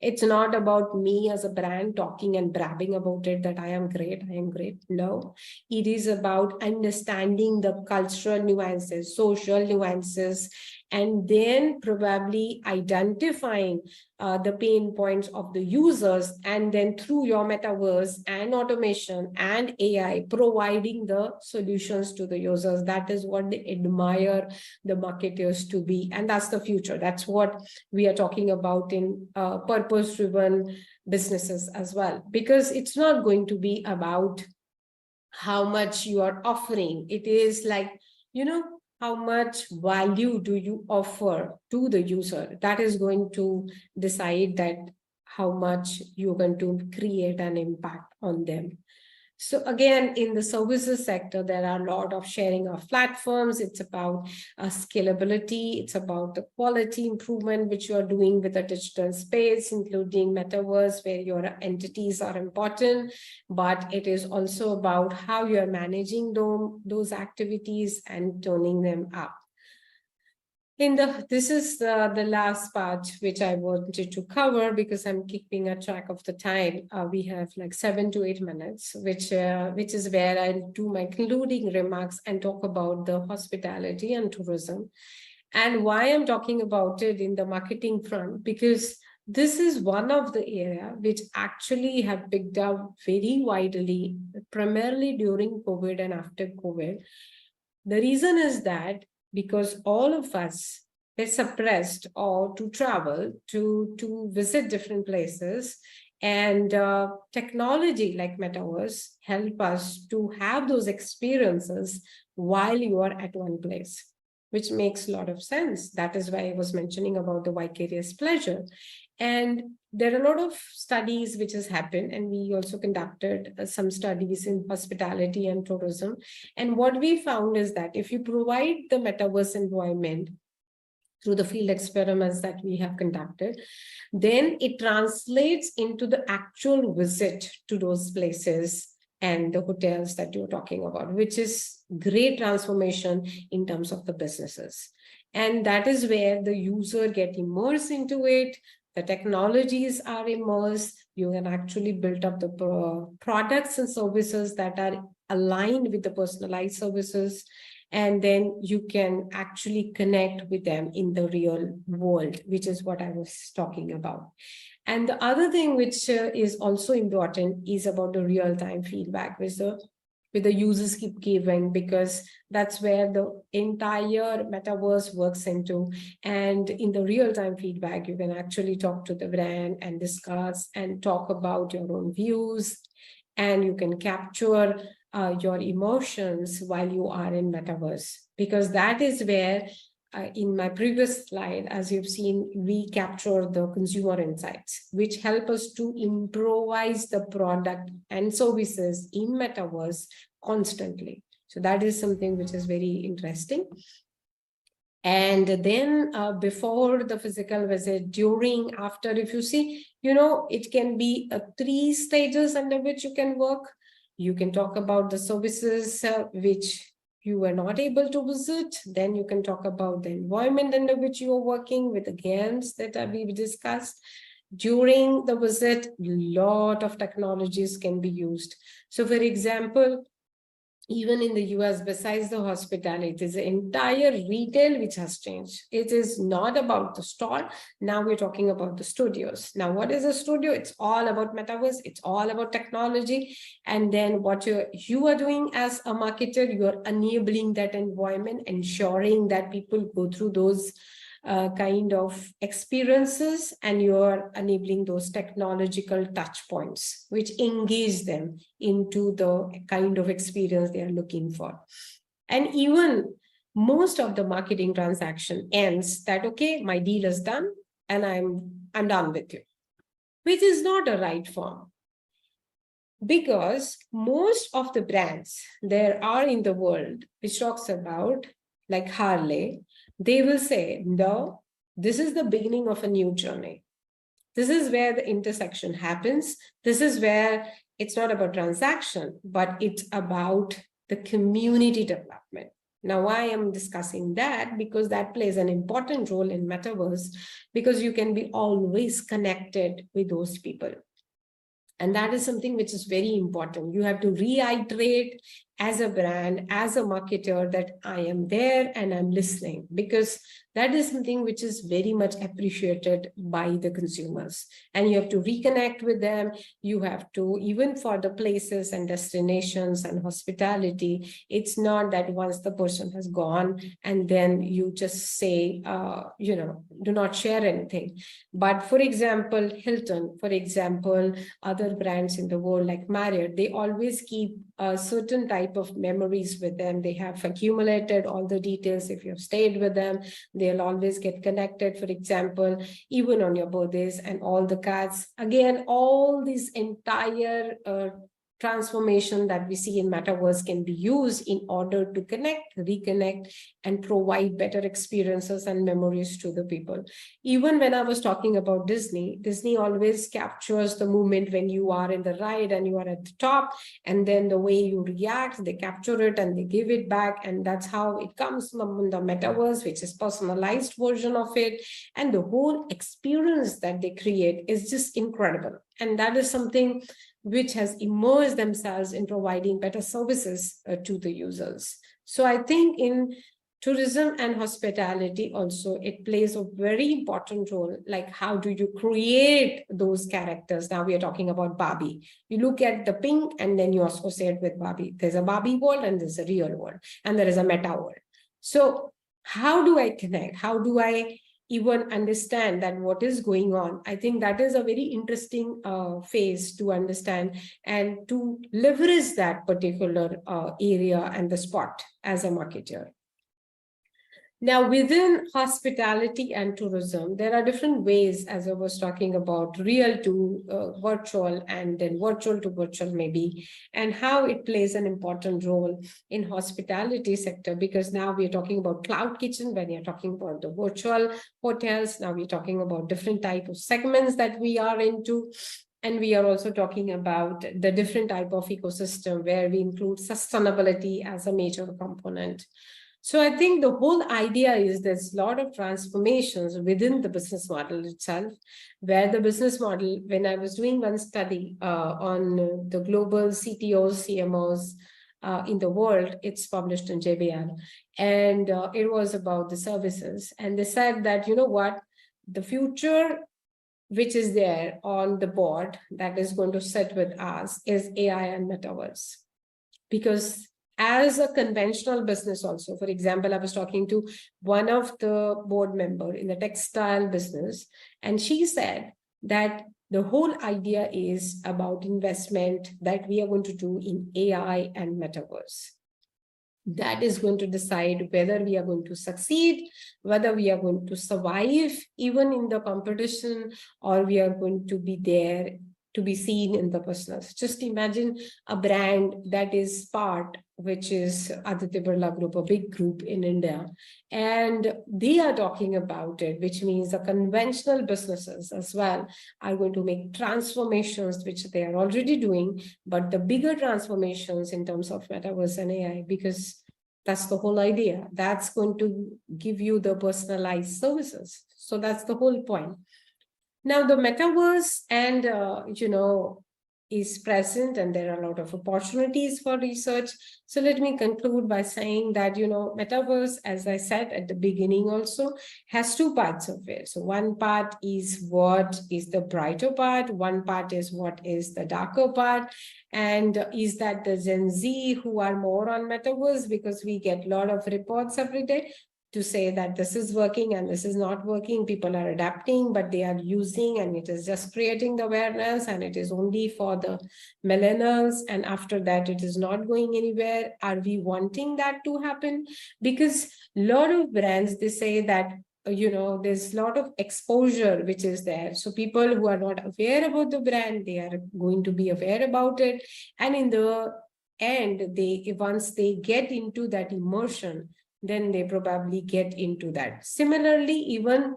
It's not about me as a brand talking and bragging about it that I am great. No, it is about understanding the cultural nuances, social nuances, and then probably identifying the pain points of the users, and then through your metaverse and automation and AI, providing the solutions to the users. That is what they admire the marketers to be. And that's the future. That's what we are talking about in purpose-driven businesses as well, because it's not going to be about how much you are offering. It is like, how much value do you offer to the user? That is going to decide that how much you're going to create an impact on them. So again, in the services sector, there are a lot of sharing of platforms. It's about scalability. It's about the quality improvement, which you are doing with the digital space, including Metaverse, where your entities are important. But it is also about how you're managing those activities and turning them up. This is the last part which I wanted to cover, because I'm keeping a track of the time. We have like 7 to 8 minutes, which is where I'll do my concluding remarks and talk about the hospitality and tourism, and why I'm talking about it in the marketing front, because this is one of the area which actually have picked up very widely, primarily during COVID and after COVID. The reason is that because all of us are suppressed or to travel, to visit different places, and technology like Metaverse help us to have those experiences while you are at one place, which makes a lot of sense. That is why I was mentioning about the vicarious pleasure. And there are a lot of studies which has happened, and we also conducted some studies in hospitality and tourism. And what we found is that if you provide the metaverse environment through the field experiments that we have conducted, then it translates into the actual visit to those places and the hotels that you're talking about, which is great transformation in terms of the businesses. And that is where the user get immersed into it. The technologies are immersed. You can actually build up the products and services that are aligned with the personalized services. And then you can actually connect with them in the real world, which is what I was talking about. And the other thing which is also important is about the real-time feedback with the users keep giving, because that's where the entire metaverse works into. And in the real-time feedback, you can actually talk to the brand and discuss and talk about your own views, and you can capture your emotions while you are in metaverse, because that is where in my previous slide, as you've seen, we capture the consumer insights, which help us to improvise the product and services in metaverse constantly. So that is something which is very interesting. And then before the physical visit, during, after, if you see, it can be 3 stages under which you can work. You can talk about the services which you were not able to visit. Then you can talk about the environment under which you are working with the games that we've discussed. During the visit, a lot of technologies can be used. So for example, even in the US, besides the hospitality, it is the entire retail which has changed. It is not about the store. Now we're talking about the studios. Now, what is a studio? It's all about metaverse. It's all about technology. And then what you are doing as a marketer, you're enabling that environment, ensuring that people go through those kind of experiences, and you're enabling those technological touch points which engage them into the kind of experience they are looking for. And even most of the marketing transaction ends that, okay, my deal is done and I'm done with you, which is not a right form, because most of the brands there are in the world which talks about, like Harley, they will say, no, this is the beginning of a new journey. This is where the intersection happens. This is where it's not about transaction, but it's about the community development. Now, why I'm discussing that? Because that plays an important role in metaverse, because you can be always connected with those people. And that is something which is very important. You have to reiterate as a brand, as a marketer, that I am there and I'm listening, because that is something which is very much appreciated by the consumers. And you have to reconnect with them. You have to, even for the places and destinations and hospitality, it's not that once the person has gone and then you just say, do not share anything. But for example, Hilton, for example, other brands in the world like Marriott, they always keep a certain type of memories with them. They have accumulated all the details. If you've stayed with them, they'll always get connected, for example, even on your birthdays and all the cards. Again, all these entire transformation that we see in Metaverse can be used in order to connect, reconnect, and provide better experiences and memories to the people. Even when I was talking about Disney, Disney always captures the moment when you are in the ride and you are at the top, and then the way you react, they capture it and they give it back. And that's how it comes from the Metaverse, which is personalized version of it. And the whole experience that they create is just incredible. And that is something which has immersed themselves in providing better services to the users. So I think in tourism and hospitality also, it plays a very important role. Like, how do you create those characters? Now we are talking about Barbie. You look at the pink and then you associate with Barbie. There's a Barbie world and there's a real world and there is a meta world. So how do I connect? How do I even understand that what is going on? I think that is a very interesting phase to understand and to leverage that particular area and the spot as a marketer. Now, within hospitality and tourism, there are different ways, as I was talking about, real to virtual and then virtual to virtual maybe, and how it plays an important role in hospitality sector, because now we're talking about cloud kitchen, when you're talking about the virtual hotels, now we're talking about different type of segments that we are into. And we are also talking about the different type of ecosystem where we include sustainability as a major component. So I think the whole idea is there's a lot of transformations within the business model itself, where the business model, when I was doing one study on the global CTOs, CMOs in the world, it's published in JBL, and it was about the services. And they said that, you know what, the future which is there on the board that is going to sit with us is AI and Metaverse. Because as a conventional business also, for example, I was talking to one of the board member in the textile business, and she said that the whole idea is about investment that we are going to do in AI and Metaverse. That is going to decide whether we are going to succeed, whether we are going to survive even in the competition, or we are going to be there to be seen in the business. Just imagine a brand that is part, which is Aditya Birla Group, a big group in India, and they are talking about it, which means the conventional businesses as well are going to make transformations, which they are already doing, but the bigger transformations in terms of Metaverse and AI, because that's the whole idea. That's going to give you the personalized services. So that's the whole point. Now, the Metaverse and, is present, and there are a lot of opportunities for research. So let me conclude by saying that, Metaverse, as I said at the beginning also, has two parts of it. So one part is what is the brighter part, one part is what is the darker part. And is that the Gen Z who are more on Metaverse, because we get a lot of reports every day to say that this is working and this is not working. People are adapting, but they are using, and it is just creating the awareness, and it is only for the millennials. And after that, it is not going anywhere. Are we wanting that to happen? Because a lot of brands, they say that, there's a lot of exposure which is there. So people who are not aware about the brand, they are going to be aware about it. And in the end, once they get into that immersion, then they probably get into that. Similarly, even,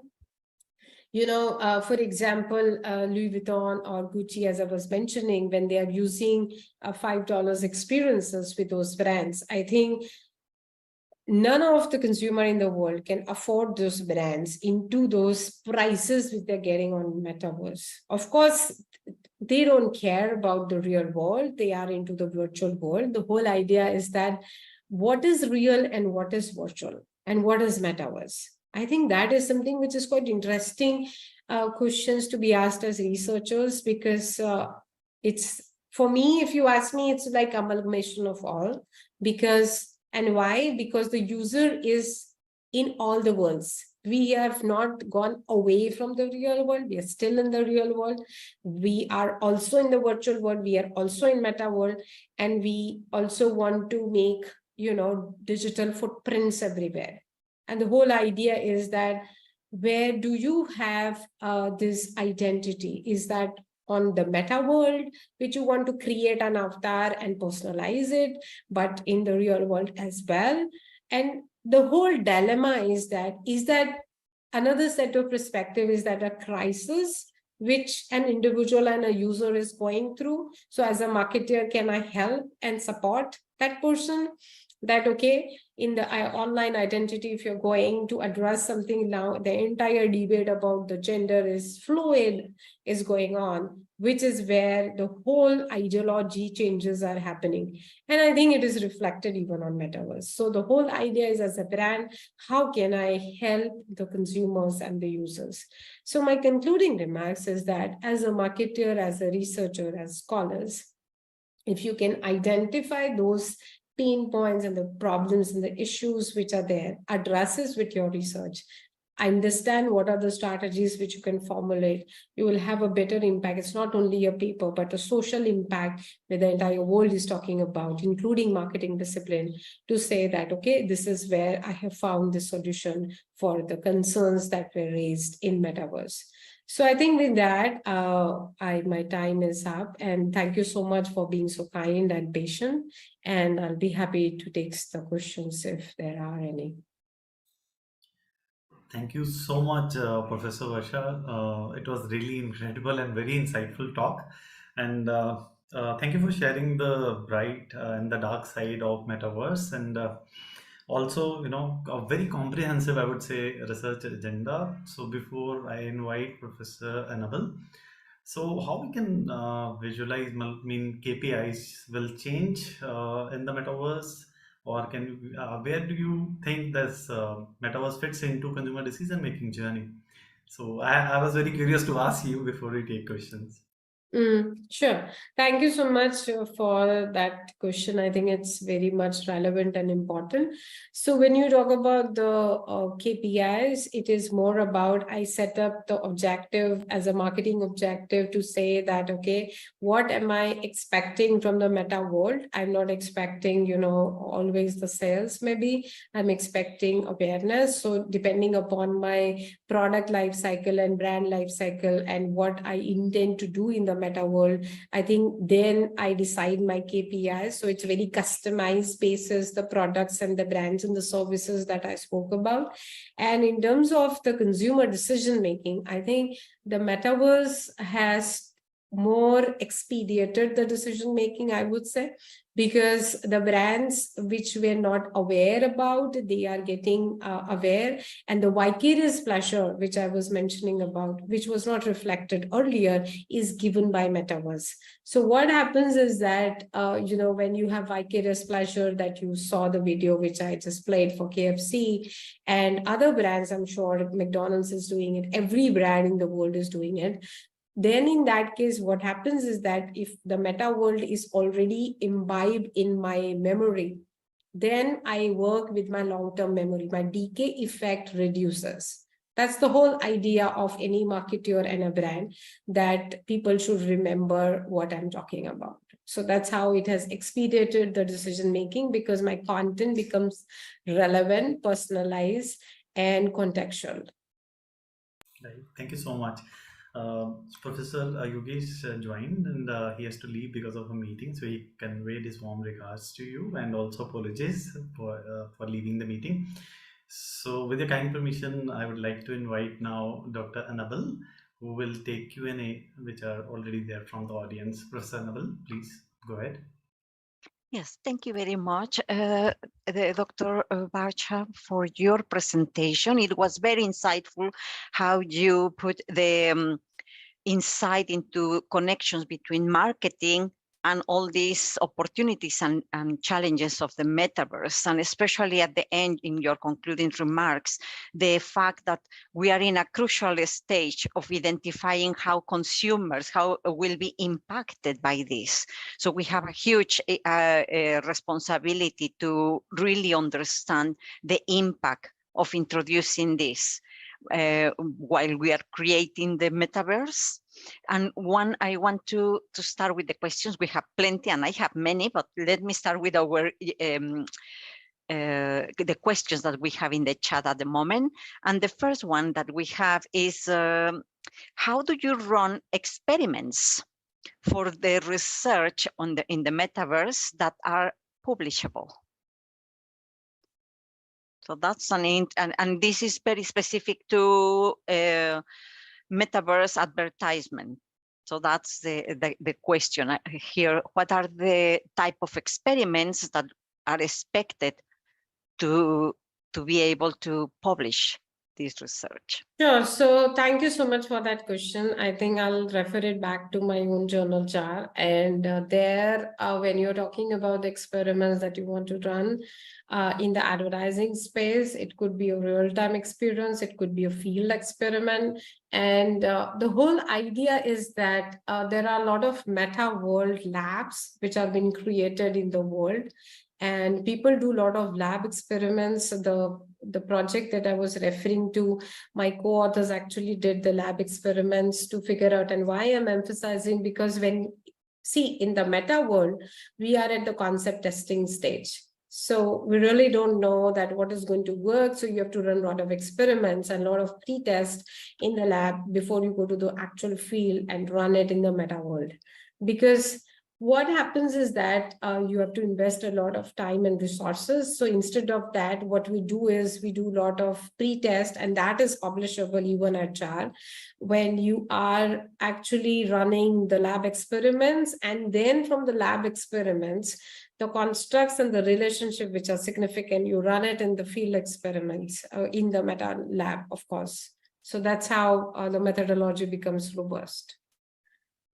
for example, Louis Vuitton or Gucci, as I was mentioning, when they are using $5 experiences with those brands, I think none of the consumer in the world can afford those brands into those prices which they're getting on Metaverse. Of course, they don't care about the real world. They are into the virtual world. The whole idea is that what is real and what is virtual and what is Metaverse? I think that is something which is quite interesting questions to be asked as researchers, because it's, for me, if you ask me, it's like amalgamation of all. And why? Because the user is in all the worlds. We have not gone away from the real world. We are still in the real world. We are also in the virtual world. We are also in meta world. And we also want to make, digital footprints everywhere. And the whole idea is that where do you have this identity? Is that on the meta world, which you want to create an avatar and personalize it, but in the real world as well. And the whole dilemma is that another set of perspective is that a crisis which an individual and a user is going through. So as a marketer, can I help and support that person? That, okay, in the online identity, if you're going to address something now, the entire debate about the gender is fluid is going on, which is where the whole ideology changes are happening. And I think it is reflected even on Metaverse. So the whole idea is, as a brand, how can I help the consumers and the users? So my concluding remarks is that as a marketer, as a researcher, as scholars, if you can identify those pain points and the problems and the issues which are there, addresses with your research, understand what are the strategies which you can formulate, you will have a better impact. It's not only a paper, but a social impact that the entire world is talking about, including marketing discipline, to say that, okay, this is where I have found the solution for the concerns that were raised in Metaverse. So I think with that, my time is up, and thank you so much for being so kind and patient. And I'll be happy to take the questions if there are any. Thank you so much, Professor Varsha. It was really incredible and very insightful talk. And thank you for sharing the bright and the dark side of Metaverse, and also, a very comprehensive, I would say, research agenda. So before I invite Professor Annabelle, so how we can visualize, KPIs will change in the Metaverse, or where do you think this Metaverse fits into consumer decision making journey? So I was very curious to ask you before we take questions. Sure. Thank you so much for that question. I think it's very much relevant and important. So when you talk about the KPIs, it is more about, I set up the objective as a marketing objective to say that, okay, what am I expecting from the meta world? I'm not expecting, always the sales, maybe I'm expecting awareness. So depending upon my product life cycle and brand life cycle and what I intend to do in the meta world, I think then I decide my KPIs. So it's very customized basis, the products and the brands and the services that I spoke about. And in terms of the consumer decision making, I think the Metaverse has more expedited the decision making, I would say, because the brands which we're not aware about, they are getting aware, and the vicarious pleasure which I was mentioning about, which was not reflected earlier, is given by Metaverse. So what happens is that when you have vicarious pleasure, that you saw the video which I just played for KFC and other brands, I'm sure McDonald's is doing it, every brand in the world is doing it. Then in that case, what happens is that if the meta world is already imbibed in my memory, then I work with my long-term memory. My decay effect reduces. That's the whole idea of any marketer and a brand, that people should remember what I'm talking about. So that's how it has expedited the decision-making, because my content becomes relevant, personalized, and contextual. Right. Thank you so much. Professor Yogesh joined, and he has to leave because of a meeting, so he conveyed his warm regards to you and also apologies for leaving the meeting. So with your kind permission, I would like to invite now Dr. Annabelle, who will take Q&A, which are already there from the audience. Professor Annabelle, please go ahead. Yes, thank you very much, Dr. Barcha, for your presentation. It was very insightful how you put the insight into connections between marketing and all these opportunities and challenges of the metaverse, and especially at the end in your concluding remarks, the fact that we are in a crucial stage of identifying how consumers will be impacted by this. So we have a huge responsibility to really understand the impact of introducing this while we are creating the metaverse. And I want to start with the questions. We have plenty, and I have many, but let me start with our the questions that we have in the chat at the moment. And the first one that we have is, how do you run experiments for the research in the metaverse that are publishable? So that's and this is very specific to metaverse advertisement. So that's the question here. What are the type of experiments that are expected to be able to publish this research? Sure. So thank you so much for that question. I think I'll refer it back to my own journal jar. And there, when you're talking about the experiments that you want to run in the advertising space, it could be a real-time experience, it could be a field experiment. And the whole idea is that there are a lot of meta world labs which have been created in the world. And people do a lot of lab experiments. The project that I was referring to, my co-authors actually did the lab experiments to figure out, and why I'm emphasizing, because in the meta world, we are at the concept testing stage. So we really don't know that what is going to work. So you have to run a lot of experiments and a lot of pre-tests in the lab before you go to the actual field and run it in the meta world. Because what happens is that you have to invest a lot of time and resources. So instead of that, what we do is we do a lot of pre-test, and that is publishable even at JAR, when you are actually running the lab experiments. And then from the lab experiments, the constructs and the relationship which are significant, you run it in the field experiments in the meta lab, of course. So that's how the methodology becomes robust.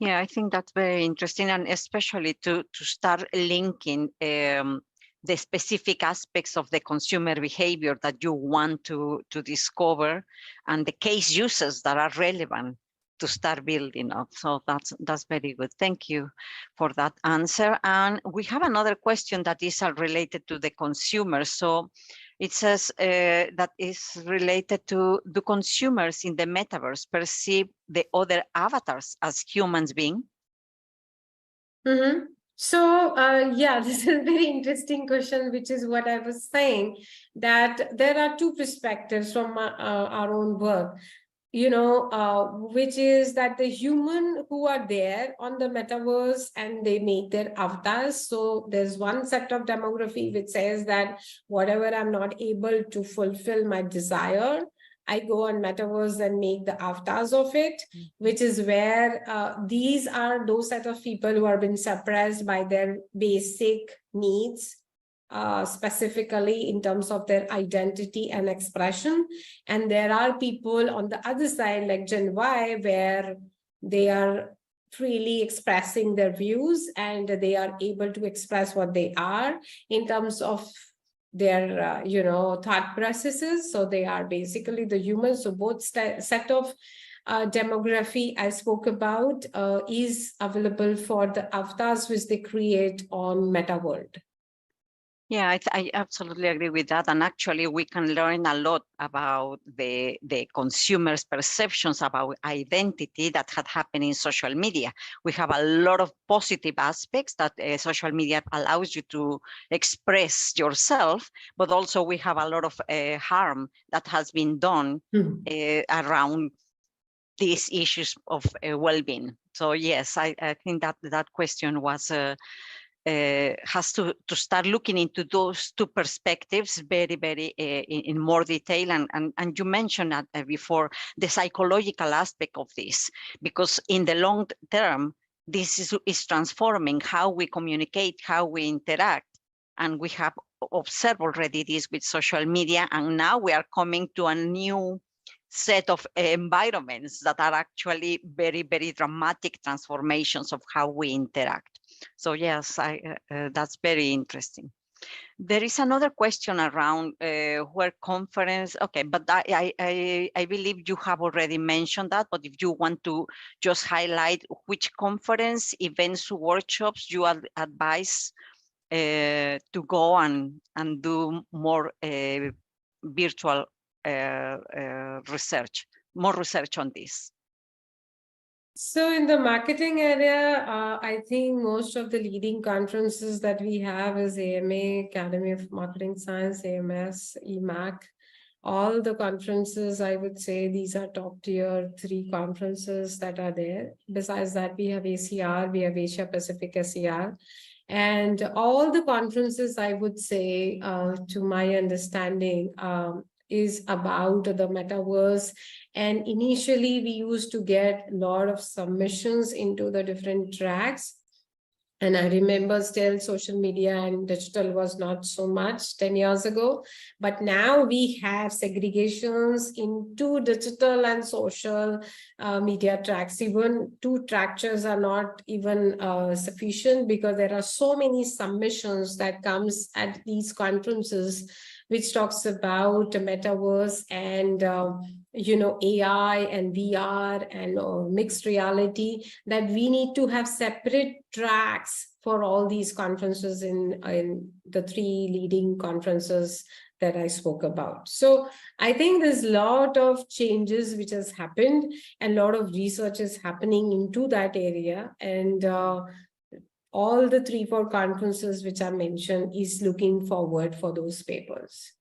Yeah, I think that's very interesting, and especially to start linking the specific aspects of the consumer behavior that you want to discover, and the case uses that are relevant to start building up. So that's very good. Thank you for that answer. And we have another question that is related to the consumer. So it says that is related to, do consumers in the metaverse perceive the other avatars as humans being? Mm-hmm. So, yeah, this is a very interesting question, which is what I was saying, that there are two perspectives from our own work, which is that the human who are there on the metaverse and they make their avatars. So there's one set of demography which says that whatever I'm not able to fulfill my desire, I go on metaverse and make the avatars of it, which is where these are those set of people who are being suppressed by their basic needs, specifically in terms of their identity and expression. And there are people on the other side, like Gen Y, where they are freely expressing their views and they are able to express what they are in terms of their thought processes. So they are basically the humans. So both set of demography I spoke about is available for the avatars which they create on Meta World. Yeah, I absolutely agree with that. And actually, we can learn a lot about the consumers' perceptions about identity that had happened in social media. We have a lot of positive aspects that social media allows you to express yourself, but also we have a lot of harm that has been done around these issues of well-being. So yes, I think that question was has to start looking into those two perspectives very, very in more detail. And you mentioned that before, the psychological aspect of this, because in the long term, this is transforming how we communicate, how we interact. And we have observed already this with social media. And now we are coming to a new set of environments that are actually very, very dramatic transformations of how we interact. So yes, that's very interesting. There is another question around where conference. Okay, but I believe you have already mentioned that. But if you want to just highlight which conference, events, workshops you advise to go and do more virtual research, more research on this. So in the marketing area, I think most of the leading conferences that we have is AMA, Academy of Marketing Science, AMS, EMAC. All the conferences, I would say these are top tier 3 conferences that are there. Besides that, we have ACR, we have Asia Pacific SER. And all the conferences, I would say, to my understanding, is about the metaverse. And initially, we used to get a lot of submissions into the different tracks. And I remember still social media and digital was not so much 10 years ago. But now we have segregations into digital and social media tracks. Even 2 tractors are not even sufficient because there are so many submissions that comes at these conferences, which talks about the metaverse and AI and VR and mixed reality, that we need to have separate tracks for all these conferences in the 3 leading conferences that I spoke about. So I think there's a lot of changes which has happened and a lot of research is happening into that area. And all the 3-4 conferences which are mentioned is looking forward for those papers.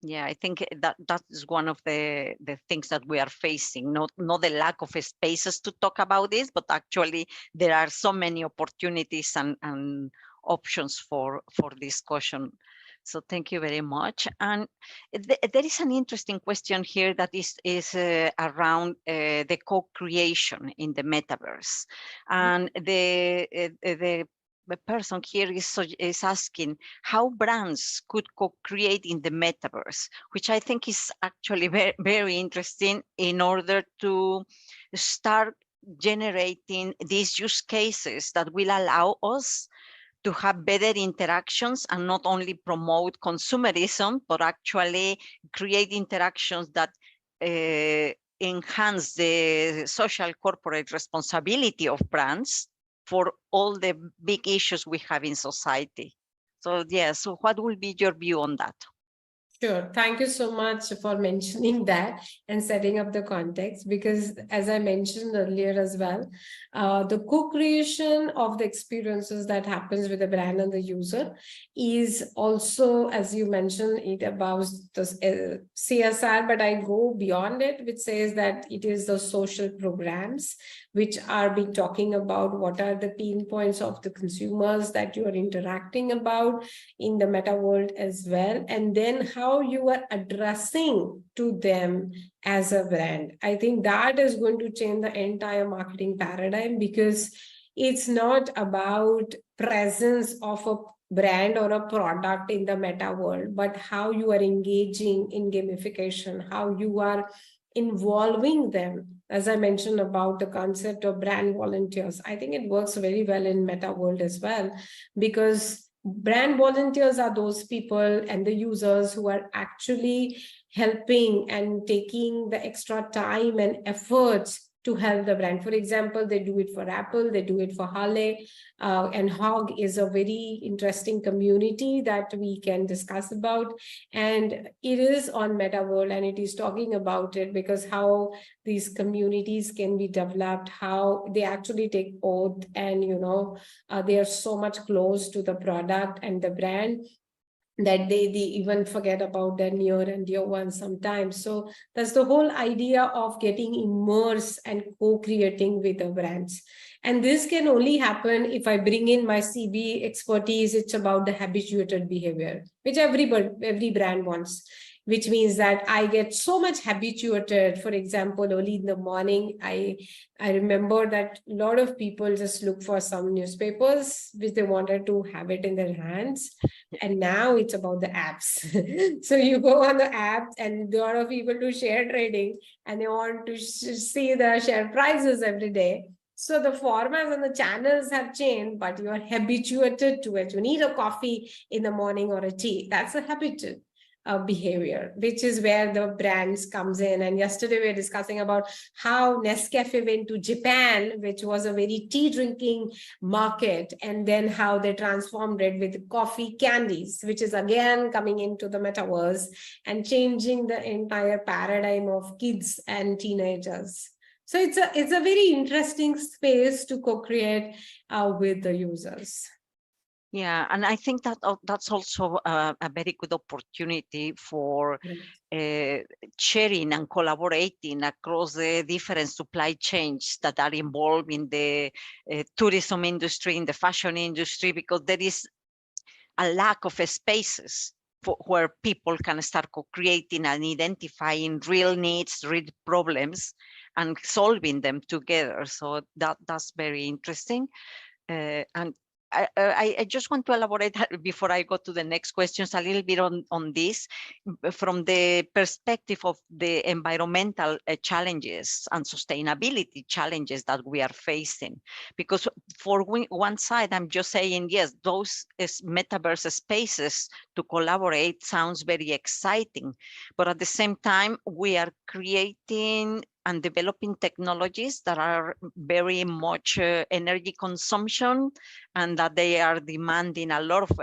Yeah, I think that is one of the things that we are facing, not the lack of spaces to talk about this, but actually there are so many opportunities and options for discussion. So thank you very much. And there is an interesting question here that is around the co-creation in the metaverse. And the person here is asking how brands could co-create in the metaverse, which I think is actually very, very interesting in order to start generating these use cases that will allow us to have better interactions and not only promote consumerism, but actually create interactions that enhance the social corporate responsibility of brands for all the big issues we have in society. So yeah, so what will be your view on that? Sure. Thank you so much for mentioning that and setting up the context, because as I mentioned earlier as well, the co-creation of the experiences that happens with the brand and the user is also, as you mentioned, it about the CSR, but I go beyond it, which says that it is the social programs which are being talking about what are the pain points of the consumers that you are interacting about in the meta world as well, and then how you are addressing to them as a brand. I think that is going to change the entire marketing paradigm, because it's not about presence of a brand or a product in the meta world, but how you are engaging in gamification, how you are involving them. As I mentioned about the concept of brand volunteers, I think it works very well in meta world as well, because brand volunteers are those people and the users who are actually helping and taking the extra time and efforts to help the brand. For example, they do it for Apple, they do it for Harley, and Hog is a very interesting community that we can discuss about. And it is on Meta World, and it is talking about it because how these communities can be developed, how they actually take oath, and they are so much close to the product and the brand that they even forget about their near and dear ones sometimes. So that's the whole idea of getting immersed and co-creating with the brands. And this can only happen if I bring in my CB expertise. It's about the habituated behavior, which every brand wants, which means that I get so much habituated. For example, early in the morning, I remember that a lot of people just look for some newspapers, which they wanted to have it in their hands. And now it's about the apps. So you go on the app and a lot of people do share trading and they want to see the share prices every day. So the formats and the channels have changed, but you are habituated to it. You need a coffee in the morning or a tea. That's a habitual behavior, which is where the brands comes in. And yesterday we were discussing about how Nescafe went to Japan, which was a very tea drinking market, and then how they transformed it with coffee candies, which is again coming into the metaverse and changing the entire paradigm of kids and teenagers. So it's a very interesting space to co-create with the users. Yeah, and I think that that's also a very good opportunity for sharing and collaborating across the different supply chains that are involved in the tourism industry, in the fashion industry, because there is a lack of spaces where people can start co-creating and identifying real needs, real problems, and solving them together. So that's very interesting. And I just want to elaborate before I go to the next questions a little bit on this from the perspective of the environmental challenges and sustainability challenges that we are facing. Because for one side, I'm just saying, yes, those metaverse spaces to collaborate sounds very exciting. But at the same time, we are creating and developing technologies that are very much energy consumption, and that they are demanding a lot of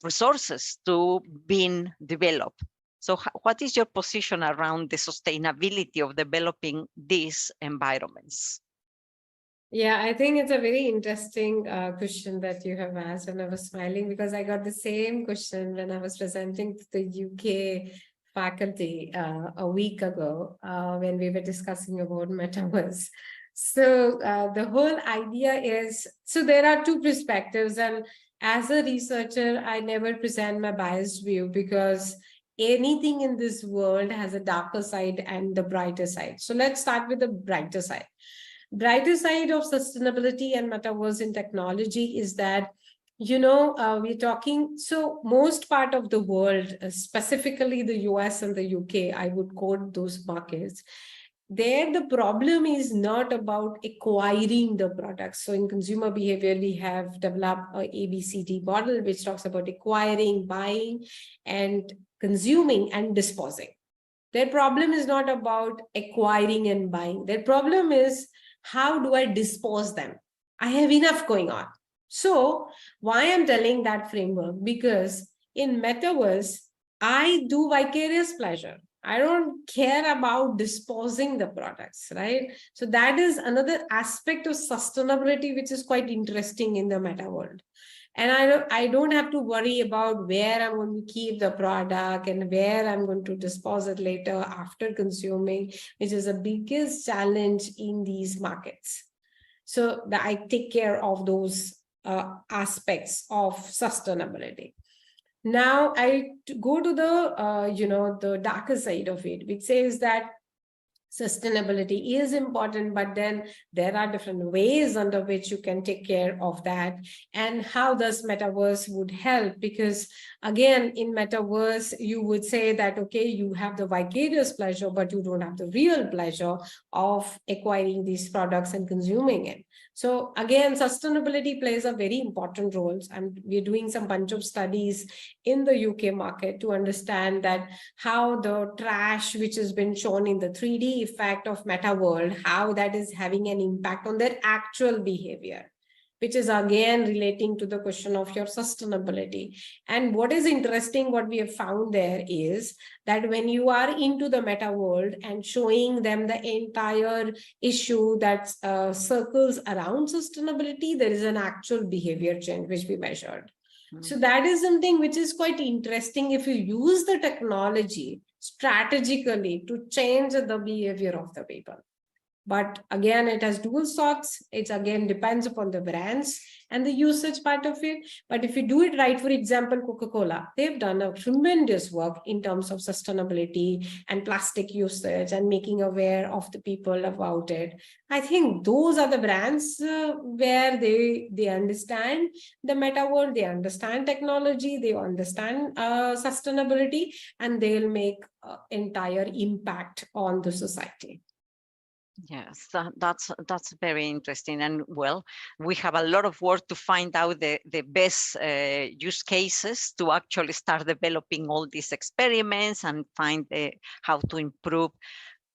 resources to being developed. So what is your position around the sustainability of developing these environments? Yeah, I think it's a very interesting question that you have asked, and I was smiling because I got the same question when I was presenting to the UK faculty a week ago when we were discussing about metaverse. So the whole idea is, so there are two perspectives, and as a researcher, I never present my biased view because anything in this world has a darker side and the brighter side. So let's start with the brighter side. Brighter side of sustainability and metaverse in technology is that, we're talking, so most part of the world, specifically the US and the UK, I would quote those markets. There, the problem is not about acquiring the products. So in consumer behavior, we have developed a ABCD model, which talks about acquiring, buying, and consuming and disposing. Their problem is not about acquiring and buying. Their problem is, how do I dispose them? I have enough going on. So why I'm telling that framework? Because in metaverse, I do vicarious pleasure. I don't care about disposing the products, right? So that is another aspect of sustainability, which is quite interesting in the meta world. And I don't have to worry about where I'm going to keep the product and where I'm going to dispose it later after consuming, which is the biggest challenge in these markets. So that I take care of those aspects of sustainability. Now I go to the the darker side of it, which says that sustainability is important, but then there are different ways under which you can take care of that, and how does metaverse would help. Because again, in metaverse, you would say that, okay, you have the vicarious pleasure, but you don't have the real pleasure of acquiring these products and consuming it. So again, sustainability plays a very important role, and we're doing some bunch of studies in the UK market to understand that how the trash, which has been shown in the 3D effect of meta world, how that is having an impact on their actual behavior, which is again relating to the question of your sustainability. And what is interesting, what we have found there is that when you are into the meta world and showing them the entire issue that circles around sustainability, there is an actual behavior change which we measured. So that is something which is quite interesting if you use the technology strategically to change the behavior of the people. But again, it has dual sorts. It again depends upon the brands and the usage part of it. But if you do it right, for example, Coca-Cola, they've done a tremendous work in terms of sustainability and plastic usage and making aware of the people about it. I think those are the brands where they understand the meta world, they understand technology, they understand sustainability, and they'll make entire impact on the society. Yes, that's very interesting. And well, we have a lot of work to find out the best use cases to actually start developing all these experiments and find how to improve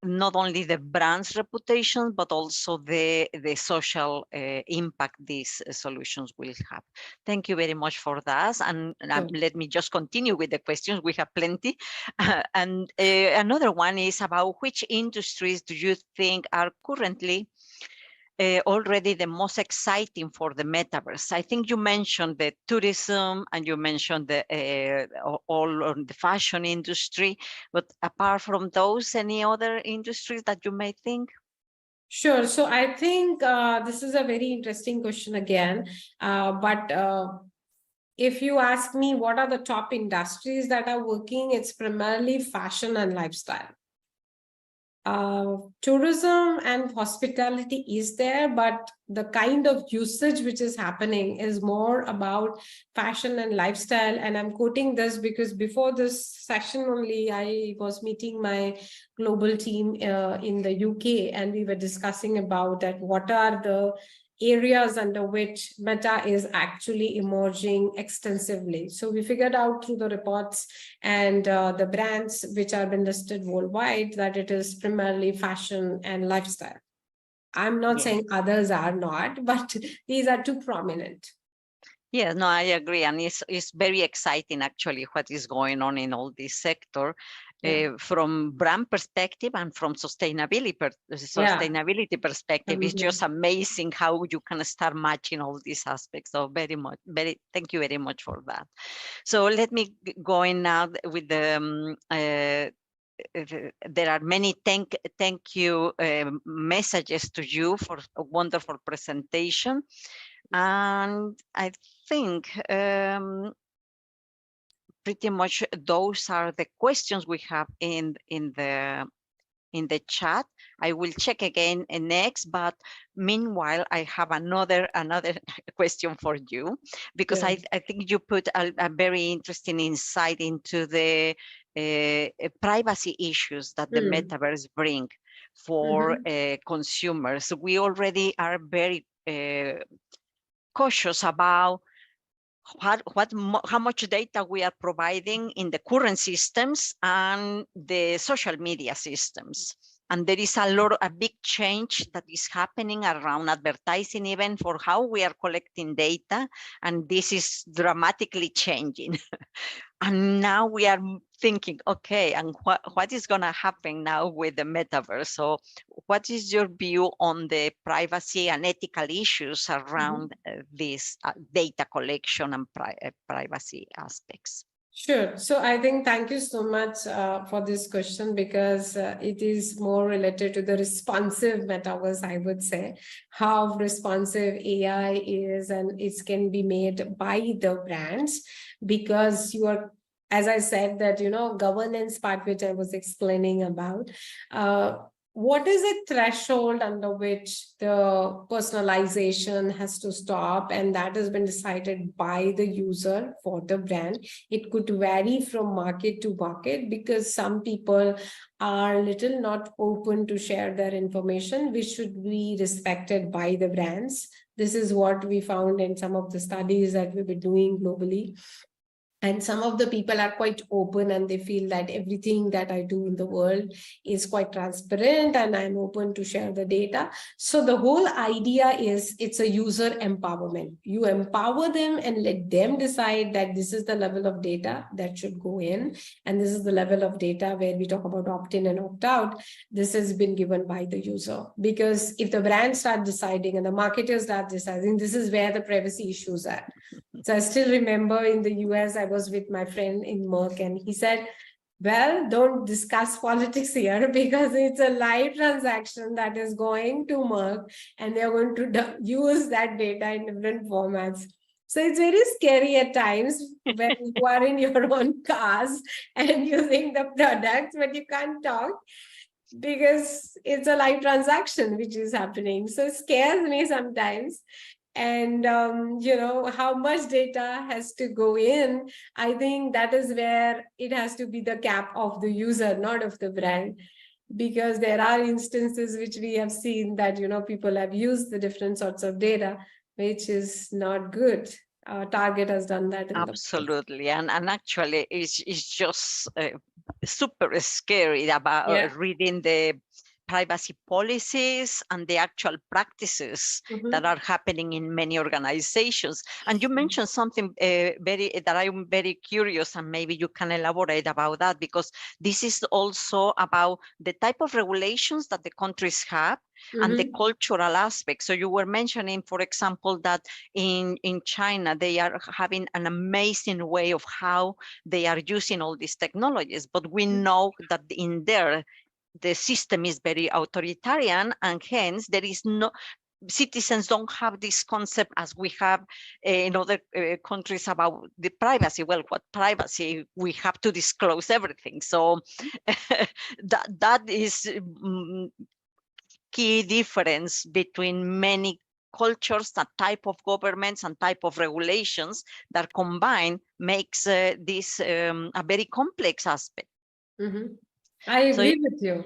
not only the brand's reputation, but also the social impact these solutions will have. Thank you very much for that. And let me just continue with the questions. We have plenty. Another one is about which industries do you think are currently already the most exciting for the metaverse? I think you mentioned the tourism and you mentioned the all on the fashion industry, but apart from those, any other industries that you may think? Sure. So I think this is a very interesting question again, but if you ask me what are the top industries that are working, it's primarily fashion and lifestyle. Tourism and hospitality is there, but the kind of usage which is happening is more about fashion and lifestyle. And I'm quoting this because before this session only, I was meeting my global team in the UK, and we were discussing about that what are the areas under which Meta is actually emerging extensively. So we figured out through the reports and the brands which have been listed worldwide that it is primarily fashion and lifestyle. I'm not saying others are not, but these are two prominent. Yeah, no, I agree. And it's very exciting, actually, what is going on in all this sector. From brand perspective and from sustainability perspective, it's just amazing how you can start matching all these aspects. So thank you very much for that. So let me go in now with the there are many thank you messages to you for a wonderful presentation. And I think pretty much those are the questions we have in the chat. I will check again next, but meanwhile, I have another question for you, because I think you put a very interesting insight into the privacy issues that the metaverse bring for consumers. We already are very cautious about how much data we are providing in the current systems and the social media systems. And there is a big change that is happening around advertising, even for how we are collecting data. And this is dramatically changing. And now we are thinking, okay, and what is going to happen now with the metaverse? So what is your view on the privacy and ethical issues around this data collection and privacy aspects? Sure. So I think thank you so much for this question, because it is more related to the responsive metaverse, I would say, how responsive AI is, and it can be made by the brands, because you are, as I said, that, governance part, which I was explaining about, what is a threshold under which the personalization has to stop, and that has been decided by the user for the brand. It could vary from market to market, because some people are little not open to share their information, which should be respected by the brands. This is what we found in some of the studies that we've been doing globally. And some of the people are quite open, and they feel that everything that I do in the world is quite transparent and I'm open to share the data. So the whole idea is it's a user empowerment. You empower them and let them decide that this is the level of data that should go in, and this is the level of data where we talk about opt-in and opt-out. This has been given by the user, because if the brands start deciding and the marketers start deciding, this is where the privacy issues are. So I still remember in the US, I was with my friend in Merck, and he said, well, don't discuss politics here, because it's a live transaction that is going to Merck, and they're going to use that data in different formats. So it's very scary at times when you are in your own cars and using the products, but you can't talk, because it's a live transaction which is happening. So it scares me sometimes. And, how much data has to go in, I think that is where it has to be the cap of the user, not of the brand, because there are instances which we have seen that, people have used the different sorts of data, which is not good. Target has done that in the past. Absolutely, and actually, it's just super scary about reading the privacy policies and the actual practices that are happening in many organizations. And you mentioned something that I'm very curious, and maybe you can elaborate about that, because this is also about the type of regulations that the countries have and the cultural aspect. So you were mentioning, for example, that in China, they are having an amazing way of how they are using all these technologies. But we know that in there, the system is very authoritarian, and hence there is no, citizens don't have this concept as we have in other countries about the privacy. Well, what privacy? We have to disclose everything. So that is key difference between many cultures, that type of governments and type of regulations that combined makes this a very complex aspect. I agree with you,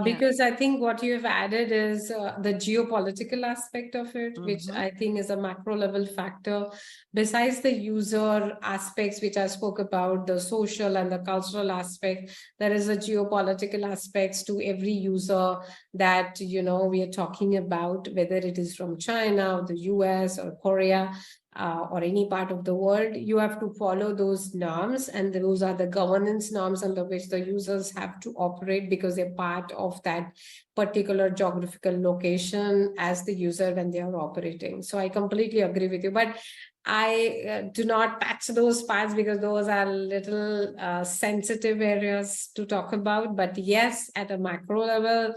because I think what you have added is the geopolitical aspect of it, which I think is a macro level factor. Besides the user aspects, which I spoke about, the social and the cultural aspect, there is a geopolitical aspects to every user that, you know, we are talking about, whether it is from China or the US or Korea. Or any part of the world, you have to follow those norms, and those are the governance norms under which the users have to operate, because they're part of that particular geographical location as the user when they are operating. So I completely agree with you, but I do not touch those parts because those are little sensitive areas to talk about. But yes, at a macro level,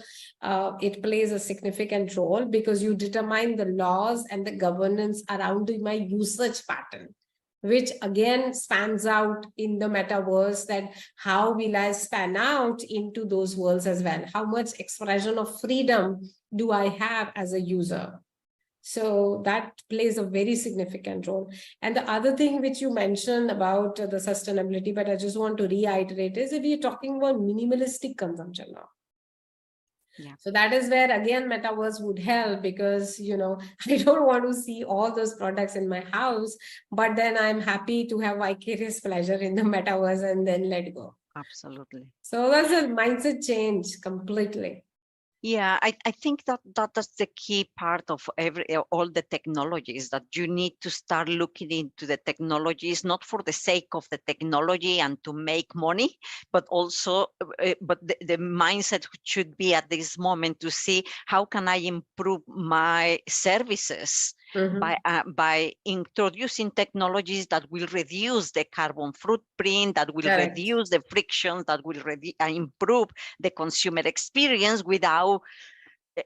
it plays a significant role, because you determine the laws and the governance around my usage pattern, which again spans out in the metaverse, that how will I span out into those worlds as well? How much expression of freedom do I have as a user? So that plays a very significant role. And the other thing which you mentioned about the sustainability, but I just want to reiterate, is that we are talking about minimalistic consumption now. Yeah. So that is where again metaverse would help, because, you know, I don't want to see all those products in my house, but then I'm happy to have vicarious pleasure in the metaverse and then let go. Absolutely. So that's a mindset change completely. Yeah, I think that's the key part of all the technologies, that you need to start looking into the technologies, not for the sake of the technology and to make money, but also, but the mindset should be at this moment to see how can I improve my services by introducing technologies that will reduce the carbon footprint, that will reduce the frictions, that will improve the consumer experience without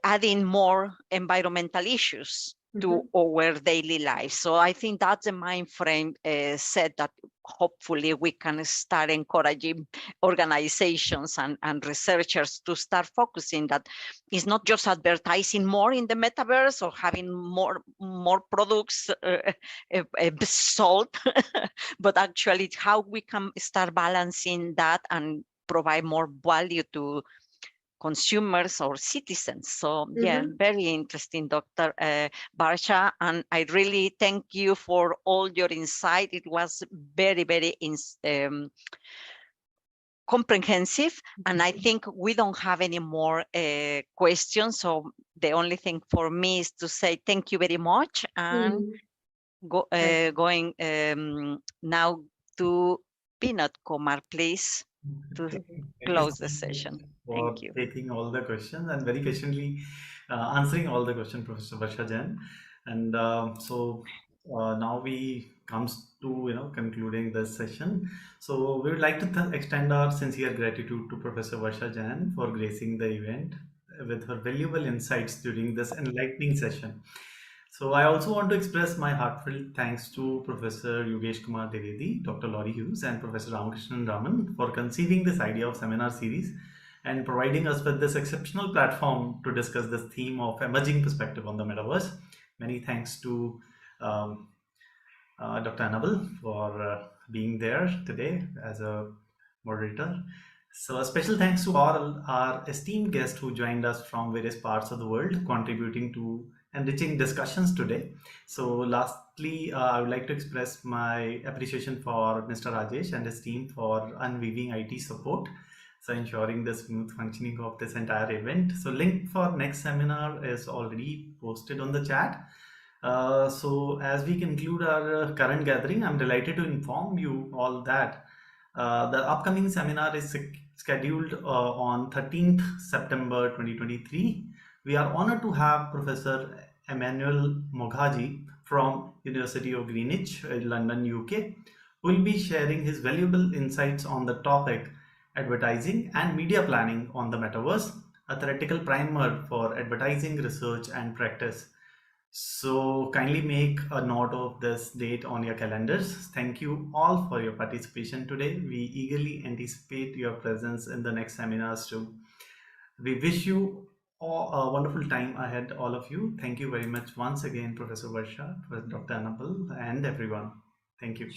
adding more environmental issues to our daily life. So I think that's the mind frame set that hopefully we can start encouraging organizations and researchers to start focusing, that it's not just advertising more in the metaverse or having more products sold, but actually how we can start balancing that and provide more value to consumers or citizens. So yeah, very interesting, Dr. Barsha, and I really thank you for all your insight. It was very, very comprehensive, and I think we don't have any more questions. So the only thing for me is to say thank you very much, and going now to Peanut Kumar, please, to Thank you close so the much session. for Thank you. taking all the questions and very patiently answering all the questions, Professor Varsha Jain. And now we comes to concluding this session. So we would like to extend our sincere gratitude to Professor Varsha Jain for gracing the event with her valuable insights during this enlightening session. So I also want to express my heartfelt thanks to Professor Yogesh Kumar Dwivedi, Dr. Laurie Hughes, and Professor Ramakrishnan Raman for conceiving this idea of seminar series and providing us with this exceptional platform to discuss this theme of emerging perspective on the metaverse. Many thanks to Dr. Annabel for being there today as a moderator. So a special thanks to all our esteemed guests who joined us from various parts of the world, contributing to enriching discussions today. So lastly, I would like to express my appreciation for Mr. Rajesh and his team for unweaving IT support, so ensuring the smooth functioning of this entire event. So link for next seminar is already posted on the chat. So as we conclude our current gathering, I'm delighted to inform you all that the upcoming seminar is scheduled on 13th September 2023. We are honored to have Professor Emmanuel Moghaji from University of Greenwich, London, UK, who will be sharing his valuable insights on the topic advertising and media planning on the metaverse, a theoretical primer for advertising research and practice. So kindly make a note of this date on your calendars. Thank you all for your participation today. We eagerly anticipate your presence in the next seminars too. We wish you all a wonderful time ahead, all of you. Thank you very much once again, Professor Varsha, Dr. Annabelle, and everyone. Thank you.